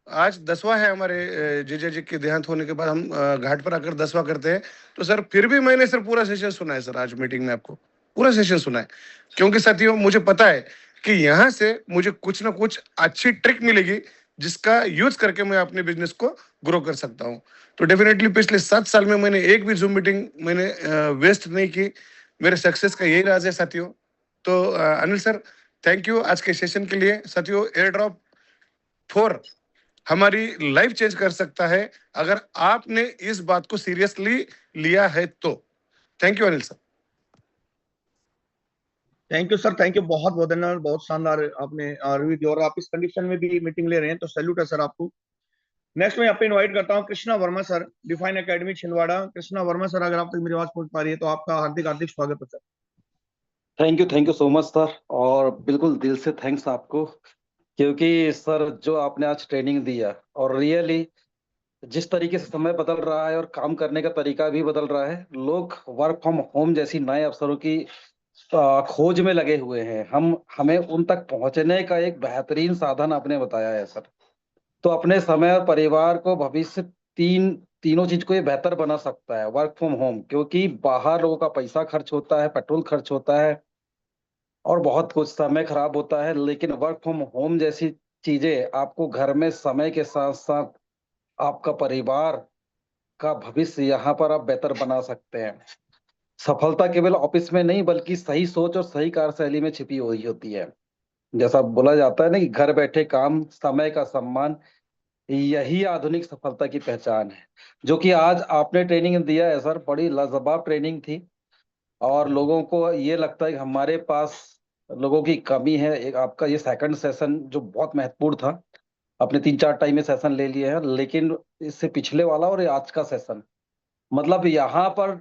आज 10वां है हमारे जीजा जी के देहांत होने के बाद हम घाट पर आकर 10वां करते हैं। तो सर फिर भी मैंने सर पूरा सेशन सुना है सर, आज मीटिंग में आपको पूरा सेशन सुना है, क्योंकि साथियों मुझे पता है कि यहाँ से मुझे कुछ ना कुछ अच्छी ट्रिक मिलेगी, जिसका यूज करके मैं अपने बिजनेस को ग्रो कर सकता हूँ। तो डेफिनेटली पिछले 7 साल में मैंने एक भी जूम मीटिंग मैंने वेस्ट नहीं की। मेरे सक्सेस का यही राज है साथियों। तो अनिल सर, थैंक यू आज के सेशन के लिए। साथियों, एयर ड्रॉप 4 हमारी लाइफ चेंज कर सकता है, अगर आपने इस बात को सीरियसली लिया है तो। Thank you Anil sir.
Thank you sir, thank you, बहुत बहुत धन्यवाद, बहुत शानदार आपने रिव्यू दिया, और आप इस कंडीशन में भी मीटिंग ले रहे हैं, तो सैल्यूट है सर आपको। नेक्स्ट मैं यहाँ पे इनवाइट करता हूँ Krishna Verma sir, define academy Chhindwara. Krishna Verma sir, अगर आप तक मेरी आवाज पहुंच पा रही है, तो आपका हार्दिक हार्दिक स्वागत है sir.
Thank you so much sir, और बिल्कुल दिल से थैंक्स आपको, क्योंकि सर जो आपने आज ट्रेनिंग दिया, और रियली जिस तरीके से समय बदल रहा है और काम करने का तरीका भी बदल रहा है, लोग वर्क फ्रॉम होम जैसी नए अवसरों की खोज में लगे हुए हैं। हमें उन तक पहुंचने का एक बेहतरीन साधन आपने बताया है सर। तो अपने समय और परिवार को भविष्य तीनों चीज को ये बेहतर बना सकता है वर्क फ्रॉम होम, क्योंकि बाहर लोगों का पैसा खर्च होता है, पेट्रोल खर्च होता है और बहुत कुछ समय खराब होता है। लेकिन वर्क फ्रॉम होम जैसी चीजें आपको घर में समय के साथ साथ आपका परिवार का भविष्य यहाँ पर आप बेहतर बना सकते हैं। सफलता केवल ऑफिस में नहीं बल्कि सही सोच और सही कार्यशैली में छिपी हुई होती है। जैसा बोला जाता है ना कि घर बैठे काम, समय का सम्मान, यही आधुनिक सफलता की पहचान है। जो कि आज आपने ट्रेनिंग दिया है सर, बड़ी लाजवाब ट्रेनिंग थी। और लोगों को ये लगता है कि हमारे पास लोगों की कमी है। एक आपका ये सेकंड सेशन जो बहुत महत्वपूर्ण था, आपने 3-4 टाइम में सेशन ले लिए हैं, लेकिन इससे पिछले वाला और ये आज का सेशन, मतलब यहाँ पर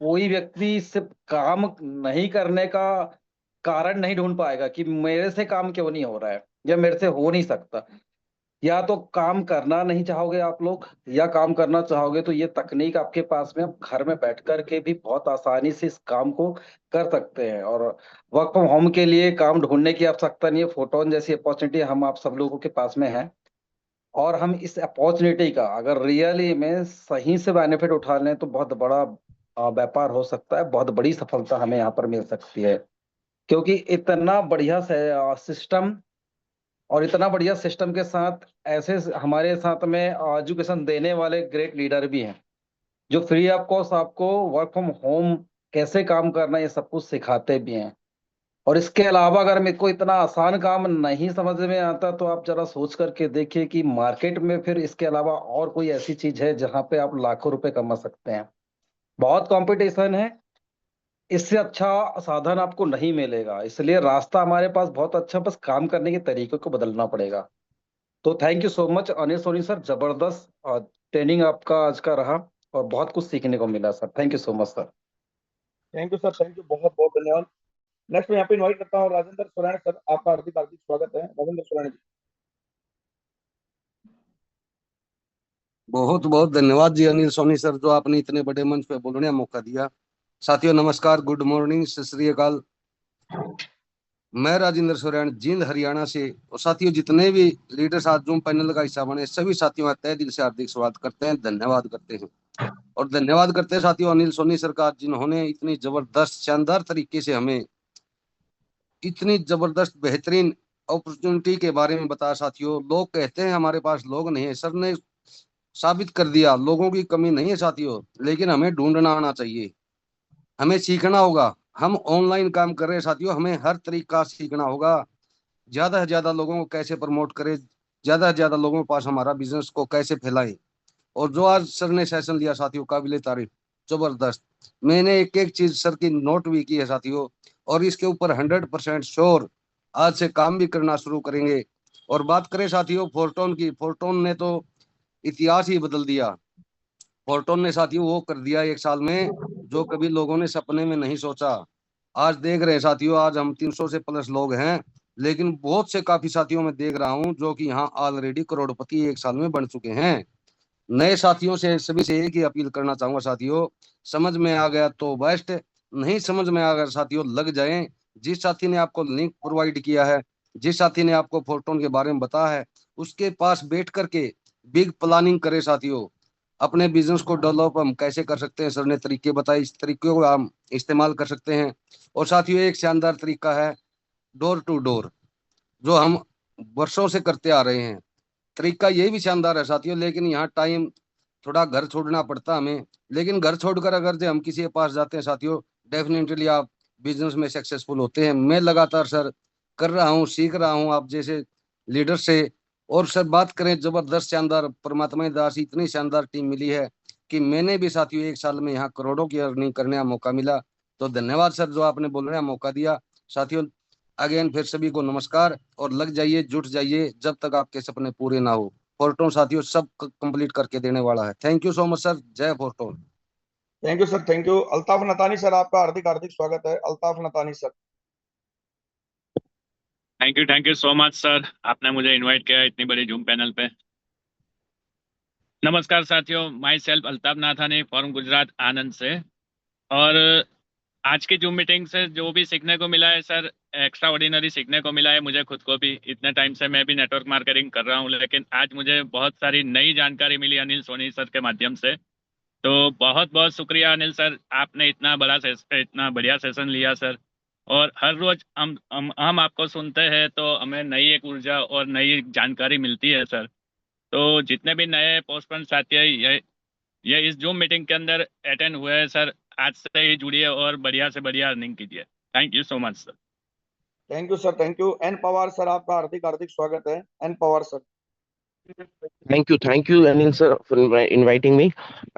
कोई व्यक्ति सिर्फ काम नहीं करने का कारण नहीं ढूंढ पाएगा कि मेरे से काम क्यों नहीं हो रहा है या मेरे से हो नहीं सकता। या तो काम करना नहीं चाहोगे आप लोग, या काम करना चाहोगे तो ये तकनीक आपके पास में, आप घर में बैठ कर के भी बहुत आसानी से इस काम को कर सकते हैं। और वर्क फ्रॉम होम के लिए काम ढूंढने की आवश्यकता नहीं है। फोटोन जैसी अपॉर्चुनिटी हम आप सब लोगों के पास में है, और हम इस अपॉर्चुनिटी का अगर रियली में सही से बेनिफिट उठा लें तो बहुत बड़ा व्यापार हो सकता है, बहुत बड़ी सफलता हमें यहाँ पर मिल सकती है। क्योंकि इतना बढ़िया सिस्टम, और इतना बढ़िया सिस्टम के साथ ऐसे हमारे साथ में एजुकेशन देने वाले ग्रेट लीडर भी हैं, जो फ्री ऑफ कॉस्ट आपको वर्क फ्रॉम होम कैसे काम करना ये सब कुछ सिखाते भी हैं। और इसके अलावा अगर मेरे को इतना आसान काम नहीं समझ में आता तो आप जरा सोच करके देखिए कि मार्केट में फिर इसके अलावा और कोई ऐसी चीज है जहां पे आप लाखों रुपए कमा सकते हैं। बहुत कंपटीशन है, इससे अच्छा साधन आपको नहीं मिलेगा। इसलिए रास्ता हमारे पास बहुत अच्छा, बस काम करने के तरीके को बदलना पड़ेगा। तो thank you so much Anil Soni sir, जबरदस्त ट्रेनिंग आपका आज का रहा और बहुत कुछ सीखने को मिला sir. Thank you so much sir.
Thank you sir, thank you, बहुत बहुत धन्यवाद। नेक्स्ट मैं यहाँ पे इनवाइट करता हूँ राजेंद्र सुराण सर, आपका हार्दिक हार्दिक स्वागत है राजेंद्र सुराण जी।
बहुत बहुत धन्यवाद जी अनिल सोनी सर, जो आपने इतने बड़े मंच पे बोलने का मौका दिया। साथियों नमस्कार, गुड मॉर्निंग, सत श्री अकाल। मैं राजेंद्र सोरेन, जींद हरियाणा से। और साथियों जितने भी लीडर्स आज जूम पैनल का हिस्सा बने, सभी साथियों का तहे दिल से हार्दिक स्वागत करते हैं, धन्यवाद करते हैं। और धन्यवाद करते हैं साथियों अनिल सोनी सर का, जिन्होंने इतनी जबरदस्त शानदार तरीके से हमें इतनी जबरदस्त बेहतरीन अपॉर्चुनिटी के बारे में बताया। साथियों लोग कहते हैं हमारे पास लोग नहीं है, सर ने साबित कर दिया लोगों की कमी नहीं है साथियों, लेकिन हमें ढूंढना आना चाहिए, हमें सीखना होगा। हम ऑनलाइन काम कर रहे हैं साथियों, हमें हर तरीका सीखना होगा। ज्यादा से ज्यादा लोगों को कैसे प्रमोट करें, ज्यादा से ज्यादा लोगों के पास हमारा बिजनेस को कैसे फैलाएं। और जो आज सर ने सेशन लिया साथियों, काबिले तारीफ, जबरदस्त। मैंने एक एक चीज सर की नोट भी की है साथियों, और इसके ऊपर 100% श्योर आज से काम भी करना शुरू करेंगे। और बात करें साथियों फोर्टोन की, फोर्टोन ने तो इतिहास ही बदल दिया। फोर्टोन ने साथियों वो कर दिया एक साल में जो कभी लोगों ने सपने में नहीं सोचा। आज देख रहे हैं साथियों, आज हम 300 से प्लस लोग हैं, लेकिन बहुत से काफी साथियों में देख रहा हूं जो कि यहाँ ऑलरेडी करोड़पति एक साल में बन चुके हैं। नए साथियों से सभी से एक ही अपील करना चाहूंगा साथियों, समझ में आ गया तो बेस्ट, नहीं समझ में आ गया साथियों लग जाएं। जिस साथी ने आपको लिंक प्रोवाइड किया है, जिस साथी ने आपको फोर्टोन के बारे में बताया है, उसके पास बैठ करके बिग प्लानिंग करे साथियों। अपने बिजनेस को डेवलप हम कैसे कर सकते हैं, सर ने तरीके बताए, इस तरीके को हम इस्तेमाल कर सकते हैं। और साथियों एक शानदार तरीका है डोर टू डोर, जो हम वर्षों से करते आ रहे हैं। तरीका ये भी शानदार है साथियों, लेकिन यहाँ टाइम थोड़ा घर छोड़ना पड़ता हमें। लेकिन घर छोड़कर अगर जो हम किसी के पास जाते हैं साथियों, डेफिनेटली आप बिजनेस में सक्सेसफुल होते हैं। मैं लगातार सर कर रहा हूँ, सीख रहा हूँ आप जैसे लीडर से। और सर बात करें जबरदस्त शानदार, परमात्मा दास इतनी शानदार टीम मिली है कि मैंने भी साथियों एक साल में यहाँ करोड़ों की अर्निंग करने का मौका मिला। तो धन्यवाद सर जो आपने बोलने का मौका दिया। साथियों अगेन फिर सभी को नमस्कार, और लग जाइए, जुट जाइए, जब तक आपके सपने पूरे ना हो। फोर्टोन साथियों सब कंप्लीट करके देने वाला है। Thank you so much sir, Jai Fortune.
Thank you sir, thank you. Altaf Natani sir, आपका हार्दिक हार्दिक स्वागत है, Altaf Natani sir.
Thank you so much sir, आपने मुझे इनवाइट किया इतनी बड़ी जूम पैनल पे। नमस्कार साथियों, myself Altaf Nathani from Gujarat Anand से। और आज की जूम मीटिंग से जो भी सीखने को मिला है सर, एक्स्ट्रा ऑर्डिनरी सीखने को मिला है मुझे खुद को भी। इतने टाइम से मैं भी नेटवर्क मार्केटिंग कर रहा हूँ, लेकिन आज मुझे बहुत सारी नई जानकारी मिली अनिल सोनी सर के माध्यम से। तो बहुत बहुत शुक्रिया अनिल सर, आपने इतना बढ़िया सेशन लिया सर। और हर रोज हम आपको सुनते हैं तो हमें नई एक ऊर्जा और नई जानकारी मिलती है सर। तो जितने भी नए पोस्टपोन साथी है ये इस जूम मीटिंग के अंदर अटेंड हुए हैं सर, आज से ही जुड़िए और बढ़िया से बढ़िया अर्निंग कीजिए। Thank you so much sir.
Thank you sir, thank you. N Pawar sir, आपका हार्दिक हार्दिक स्वागत है। N Pawar sir.
Thank you Anil sir for inviting me.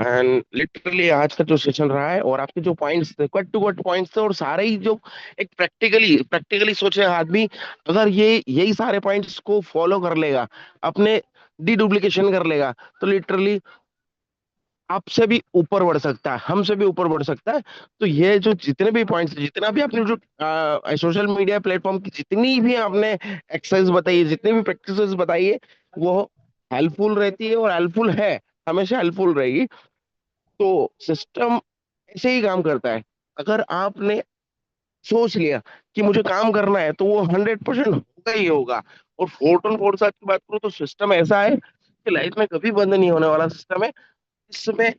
And literally आज का जो सेशन रहा है और आपके जो पॉइंट्स थे, कट टू कट पॉइंट्स थे, और सारे ही जो एक प्रैक्टिकली सोचे आदमी अगर ये यही सारे पॉइंट्स को फॉलो कर लेगा, अपने डुप्लीकेशन कर लेगा, तो लिटरली आपसे भी ऊपर बढ़ सकता है, हमसे भी ऊपर बढ़ सकता है। तो ये जो जितने भी पॉइंट्स, जितना भी आपने जो सोशल मीडिया प्लेटफॉर्म की जितनी भी आपने एक्सरसाइज बताई है, जितनी भी प्रैक्टिसेस बताई है, वो हेल्पफुल रहती है और हेल्पफुल है, हमेशा हेल्पफुल रहेगी। तो सिस्टम ऐसे ही काम करता है। अगर आपने सोच लिया कि मुझे काम करना है, तो वो 100% होगा ही होगा। और 4 की बात करूँ तो सिस्टम ऐसा है कि लाइफ में कभी बंद नहीं होने वाला सिस्टम है। इसमें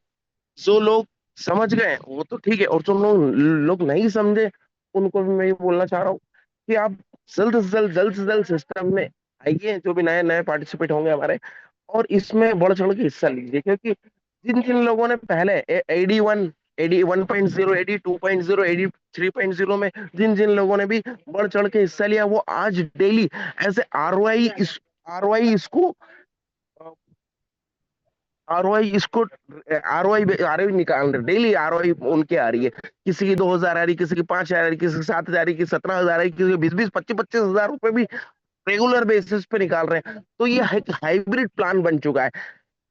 जो लोग समझ गए वो तो ठीक है, और जो लोग नहीं समझे, उनको भी मैं ये बोलना चाह रहा हूँ कि आप जल्द से जल्द सिस्टम में आइए, जो भी नए नए पार्टिसिपेट होंगे हमारे, और इसमें बढ़ चढ़ के हिस्सा लीजिए। क्योंकि जिन जिन लोगों ने पहले एडी 1.0, एडी 2.0, एडी 3.0 में जिन जिन लोगों ने भी बढ़ चढ़ के हिस्सा लिया, वो आज डेली ऐसे आरओआई इसको आरओआई इसको आरओआई निकाल रहे, डेली आरओआई उनके आ रही है। किसी की 2,000 आ रही, किसी की 5,000 आ रही, किसी की 7,000 आ रही, किसी 17,000 आ रही, किसी की 20-20, 25-25 हजार रुपए भी रेगुलर बेसिस पे निकाल रहे हैं। तो ये एक हाइब्रिड प्लान बन चुका है।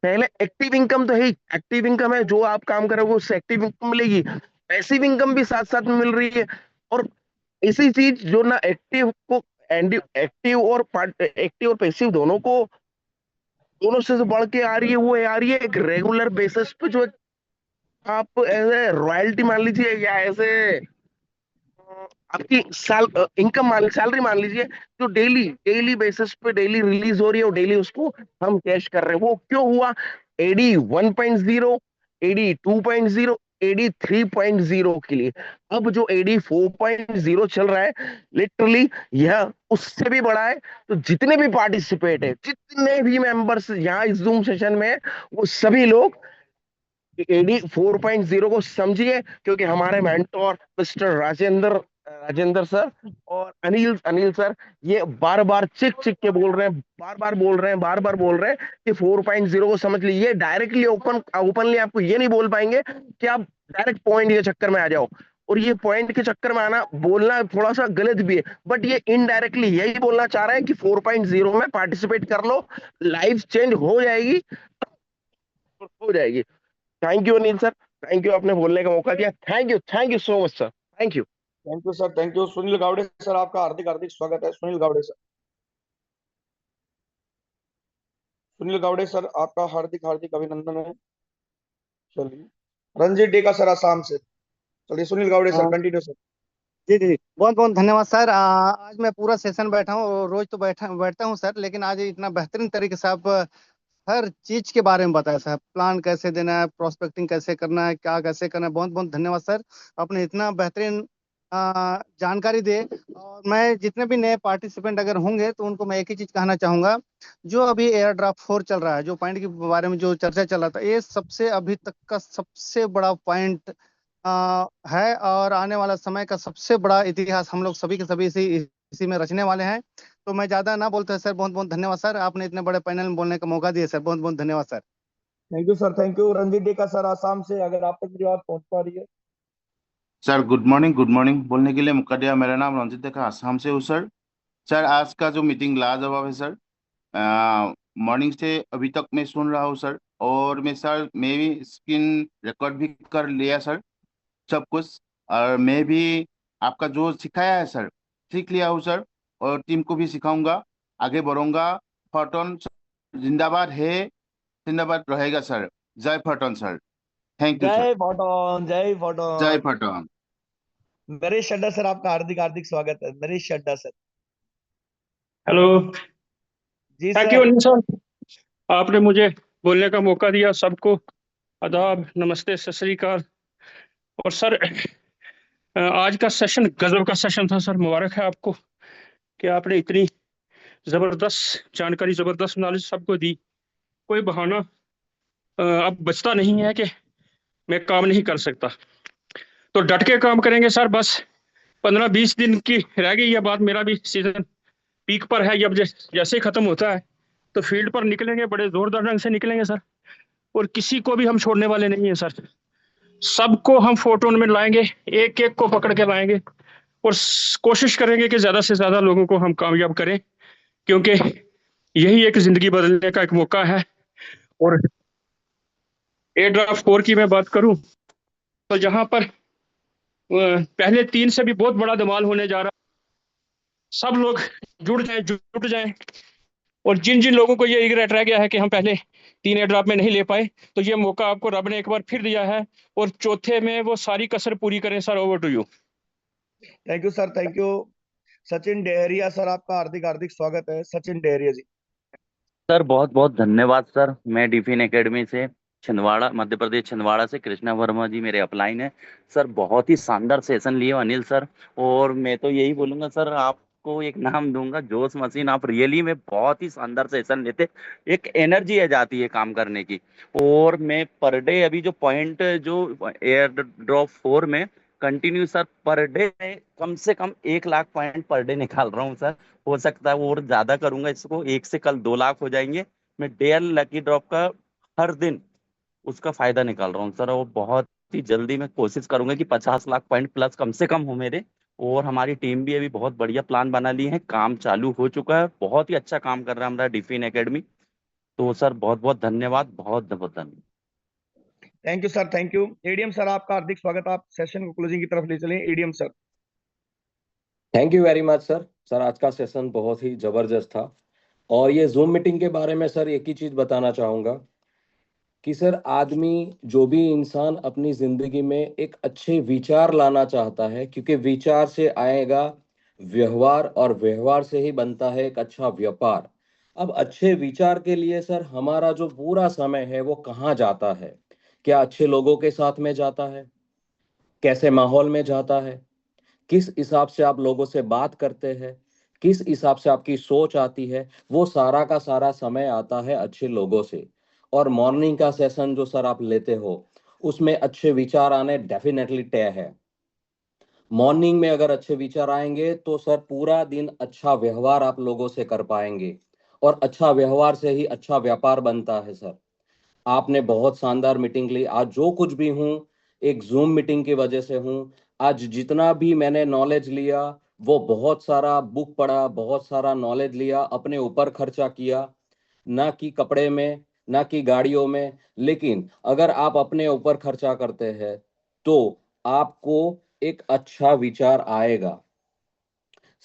पहले एक्टिव इनकम तो है ही, एक्टिव इनकम है, जो आप काम करोगे उससे एक्टिव इनकम मिलेगी। पैसिव इनकम भी साथ साथ में मिल रही है। और इसी चीज जो ना एक्टिव और पैसिव दोनों से जो बढ़ के आ रही है, वो आ रही है एक रेगुलर बेसिस पे, जो आप ऐसे रॉयल्टी मान लीजिए, या ऐसे आपकी साल इनकम सैलरी मान लीजिए, जो डेली डेली बेसिस पे डेली रिलीज हो रही है, और डेली उसको हम कैश कर रहे हैं। वो क्यों हुआ? एडी 1.0, एडी 2.0, एडी 3.0 के लिए। अब जो एडी 4.0 चल रहा है, लिटरली यह उससे भी बड़ा है। तो जितने भी पार्टिसिपेट है, जितने भी मेंबर्स यहाँ इस जूम सेशन में है, वो सभी लोग एडी 4.0 को समझिए। क्योंकि हमारे मेंटोर मिस्टर राजेंद्र सर और अनिल सर ये बार बार चिक के बोल रहे हैं, बार बार बोल रहे हैं कि 4.0 को समझ लीजिए। डायरेक्टली ओपनली आपको ये नहीं बोल पाएंगे कि आप डायरेक्ट पॉइंट के चक्कर में आ जाओ। और ये पॉइंट के चक्कर में आना बोलना थोड़ा सा गलत भी है, बट ये इनडायरेक्टली यही बोलना चाह रहे हैं कि 4.0 में पार्टिसिपेट कर लो, लाइफ चेंज हो जाएगी। Thank you Anil sir, thank you, आपने बोलने का मौका दिया। Thank you so much sir, thank you.
Thank you sir, thank you. Sunil Gawde sir, आपका हार्दिक हार्दिक स्वागत है। सुनील गावड़े सर। सुनील गावड़े सर, आपका हार्दिक हार्दिक अभिनंदन है। चलिए, रंजीत डेका सर आसाम से। चलिए Sunil Gawde sir, continue sir.
जी जी, बहुत बहुत धन्यवाद सर। आज मैं पूरा सेशन बैठा हूँ, रोज तो बैठता हूँ सर, लेकिन आज इतना बेहतरीन तरीके से आप हर चीज के बारे में बताया सर। प्लान कैसे देना है, प्रोस्पेक्टिंग कैसे करना है, क्या कैसे करना है। बहुत बहुत धन्यवाद सर, आपने इतना बेहतरीन जानकारी दे। और मैं जितने भी नए पार्टिसिपेंट अगर होंगे तो उनको मैं एक ही चीज कहना चाहूंगा, जो अभी एयर ड्राफ्ट 4 चल रहा है, जो पॉइंट के बारे में जो चर्चा चल रहा था, ये सबसे अभी तक का सबसे बड़ा पॉइंट है। और आने वाला समय का सबसे बड़ा इतिहास हम लोग सभी के सभी इसी में रचने वाले हैं। तो मैं ज्यादा ना बोलते सर, बहुत बहुत धन्यवाद सर, आपने इतने बड़े पैनल में बोलने का मौका दिया सर। बहुत बहुत धन्यवाद सर।
Thank you sir, thank you. Ranjit Deka sir Assam से, अगर आप तक मेरी बात पहुंच पा रही है।
सर गुड मॉर्निंग बोलने के लिए मौका दिया। मेरा नाम रंजित देखा, आसाम से हूँ सर। सर आज का जो मीटिंग लाजवाब है सर। मॉर्निंग से अभी तक मैं सुन रहा हूँ सर, और मैं भी स्क्रीन रिकॉर्ड भी कर लिया सर, सब कुछ। और मैं भी आपका जो सिखाया है सर सीख लिया हूँ सर, और टीम को भी सिखाऊंगा, आगे बढ़ूंगा। फॉर्टन जिंदाबाद है, जिंदाबाद रहेगा सर। जय Fortune sir, thank you sir.
जय फॉर्टन, जय
जय
Fortune.
Fortune.
Naresh Chadha sir, आपका हार्दिक हार्दिक स्वागत है। नरेश चड्ढा सर।
हेलो।
जी
thank you
sir.
Anil sir, आपने मुझे बोलने का मौका दिया। सबको आदाब, नमस्ते, सत श्री अकाल। और सर आज का सेशन गजब का सेशन था सर। मुबारक है आपको कि आपने इतनी जबरदस्त जानकारी, जबरदस्त नॉलेज सबको दी। कोई बहाना अब बचता नहीं है कि मैं काम नहीं कर सकता। तो डट के काम करेंगे सर। बस 15-20 दिन की रह गई है बात। मेरा भी सीजन पीक पर है। अब जैसे ही खत्म होता है तो फील्ड पर निकलेंगे, बड़े जोरदार ढंग से निकलेंगे सर। और किसी को भी हम छोड़ने वाले नहीं है सर। सबको हम फोटो में लाएंगे, एक एक को पकड़ के लाएंगे और कोशिश करेंगे कि ज्यादा से ज्यादा लोगों को हम कामयाब करें, क्योंकि यही एक जिंदगी बदलने का एक मौका है। और एयर ड्राफ्ट 4 की मैं बात करूं तो जहां पर पहले 3 से भी बहुत बड़ा धमाल होने जा रहा है। सब लोग जुट जाएं। और जिन जिन लोगों को ये रिग्रेट रह गया है कि हम पहले 3 एयर ड्रॉप में नहीं ले पाए, तो ये मौका आपको रब ने एक बार फिर दिया है। और चौथे में वो सारी कसर पूरी करें sir. Over to you.
Thank you sir, thank you. Sachin Dehariya sir, आपका हार्दिक हार्दिक स्वागत है। सचिन डेहरिया जी।
सर बहुत बहुत धन्यवाद सर। मैं डिफिन एकेडमी से छिंदवाड़ा, मध्य प्रदेश छिंदवाड़ा से कृष्णा वर्मा जी मेरे अपलाइन है। सर बहुत ही शानदार सेशन लिए हो अनिल सर। और मैं तो यही बोलूंगा सर, आपको एक नाम दूंगा, जोश मशीन। आप रियली में बहुत ही शानदार सेशन लेते, एक एनर्जी आ जाती है काम करने की। और मैं पर डे अभी जो पॉइंट जो एयर ड्रॉप 4 में कंटिन्यू सर पर डे कम से कम 1 लाख पॉइंट पर डे निकाल रहा हूँ सर। हो सकता है और ज्यादा करूंगा इसको, 1 से कल 2 लाख हो जाएंगे। मैं डेयर लकी ड्रॉप का हर दिन उसका फायदा निकाल रहा हूँ सर। और बहुत ही जल्दी मैं कोशिश करूंगा कि 50 लाख पॉइंट प्लस कम से कम हो मेरे। और हमारी टीम भी अभी बहुत बढ़िया प्लान बना ली है, काम चालू हो चुका है, बहुत ही अच्छा काम कर रहा है हमारा डिफिन एकेडमी। तो सर बहुत बहुत धन्यवाद, बहुत बहुत धन्यवाद।
Thank you sir, thank you. ADM sir, आपका हार्दिक स्वागत। आप सेशन को क्लोजिंग की तरफ ले चलें। ADM sir.
Thank you very much sir. Sir आज का सेशन बहुत ही जबरदस्त था। और ये जूम मीटिंग के बारे में सर एक ही चीज बताना चाहूंगा कि सर आदमी, जो भी इंसान अपनी जिंदगी में एक अच्छे विचार लाना चाहता है, क्योंकि विचार से आएगा व्यवहार और व्यवहार से ही बनता है एक अच्छा व्यापार। अब अच्छे विचार के लिए सर हमारा जो पूरा समय है वो कहाँ जाता है? क्या अच्छे लोगों के साथ में जाता है? कैसे माहौल में जाता है? किस हिसाब से आप लोगों से बात करते हैं? किस हिसाब से आपकी सोच आती है? वो सारा का सारा समय आता है अच्छे लोगों से। और मॉर्निंग का सेशन जो सर आप लेते हो, उसमें अच्छे विचार आने डेफिनेटली तय है। मॉर्निंग में अगर अच्छे विचार आएंगे तो सर पूरा दिन अच्छा व्यवहार आप लोगों से कर पाएंगे। और अच्छा व्यवहार से ही अच्छा व्यापार बनता है सर। आपने बहुत शानदार मीटिंग ली। आज जो कुछ भी हूँ एक जूम मीटिंग की वजह से हूँ। आज जितना भी मैंने नॉलेज लिया वो बहुत सारा बुक पढ़ा, बहुत सारा नॉलेज लिया, अपने ऊपर खर्चा किया, ना कि कपड़े में, ना कि गाड़ियों में। लेकिन अगर आप अपने ऊपर खर्चा करते हैं तो आपको एक अच्छा विचार आएगा।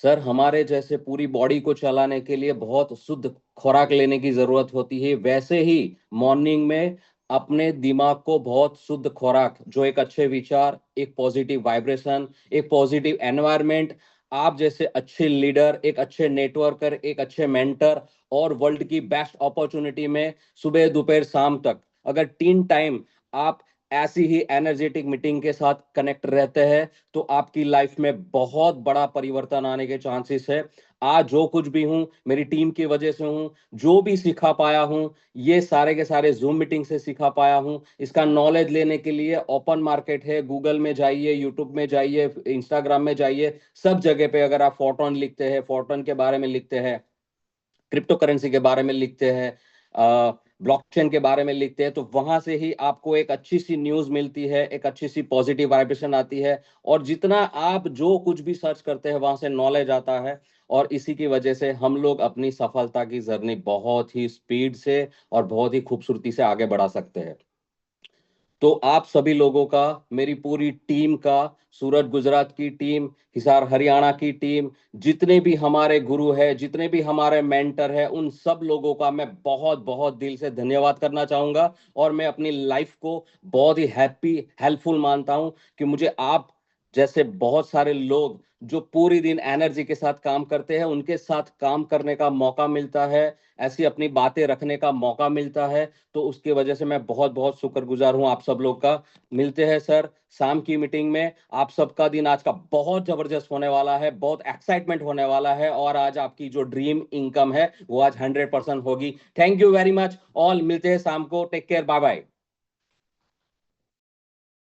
सर हमारे जैसे पूरी बॉडी को चलाने के लिए बहुत शुद्ध खुराक लेने की जरूरत होती है, वैसे ही मॉर्निंग में अपने दिमाग को बहुत शुद्ध खुराक, जो एक अच्छे विचार, एक पॉजिटिव वाइब्रेशन, एक पॉजिटिव एनवायरनमेंट, आप जैसे अच्छे लीडर, एक अच्छे नेटवर्कर, एक अच्छे मेंटर और वर्ल्ड की बेस्ट अपॉर्चुनिटी में सुबह दोपहर शाम तक अगर 3 टाइम आप ऐसी ही एनर्जेटिक मीटिंग के साथ कनेक्ट रहते हैं तो आपकी लाइफ में बहुत बड़ा परिवर्तन आने के चांसेस है। आज जो कुछ भी हूं मेरी टीम की वजह से हूं। जो भी सिखा पाया हूं ये सारे के सारे जूम मीटिंग से सिखा पाया हूं। इसका नॉलेज लेने के लिए ओपन मार्केट है, गूगल में जाइए, यूट्यूब में जाइए, इंस्टाग्राम में जाइए, सब जगह पे अगर आप फोर्टोन लिखते हैं, फोर्टोन के बारे में लिखते हैं, क्रिप्टो करेंसी के बारे में लिखते हैं, ब्लॉकचेन के बारे में लिखते हैं, तो वहां से ही आपको एक अच्छी सी न्यूज मिलती है, एक अच्छी सी पॉजिटिव वाइब्रेशन आती है। और जितना आप जो कुछ भी सर्च करते हैं वहां से नॉलेज आता है। और इसी की वजह से हम लोग अपनी सफलता की जर्नी बहुत ही स्पीड से और बहुत ही खूबसूरती से आगे बढ़ा सकते हैं। तो आप सभी लोगों का, मेरी पूरी टीम का, सूरत गुजरात की टीम, हिसार हरियाणा की टीम, जितने भी हमारे गुरु हैं, जितने भी हमारे मेंटर हैं, उन सब लोगों का मैं बहुत बहुत दिल से धन्यवाद करना चाहूंगा। और मैं अपनी लाइफ को बहुत ही हैप्पी हेल्पफुल मानता हूं कि मुझे आप जैसे बहुत सारे लोग जो पूरी दिन एनर्जी के साथ काम करते हैं, उनके साथ काम करने का मौका मिलता है, ऐसी अपनी बातें रखने का मौका मिलता है। तो उसकी वजह से मैं बहुत बहुत शुक्रगुजार हूं आप सब लोग का। मिलते हैं सर शाम की मीटिंग में। आप सबका दिन आज का बहुत जबरदस्त होने वाला है, बहुत एक्साइटमेंट होने वाला है, और आज आपकी जो ड्रीम इनकम है वो आज 100% होगी। Thank you very much all. मिलते हैं शाम को। Take care, bye bye.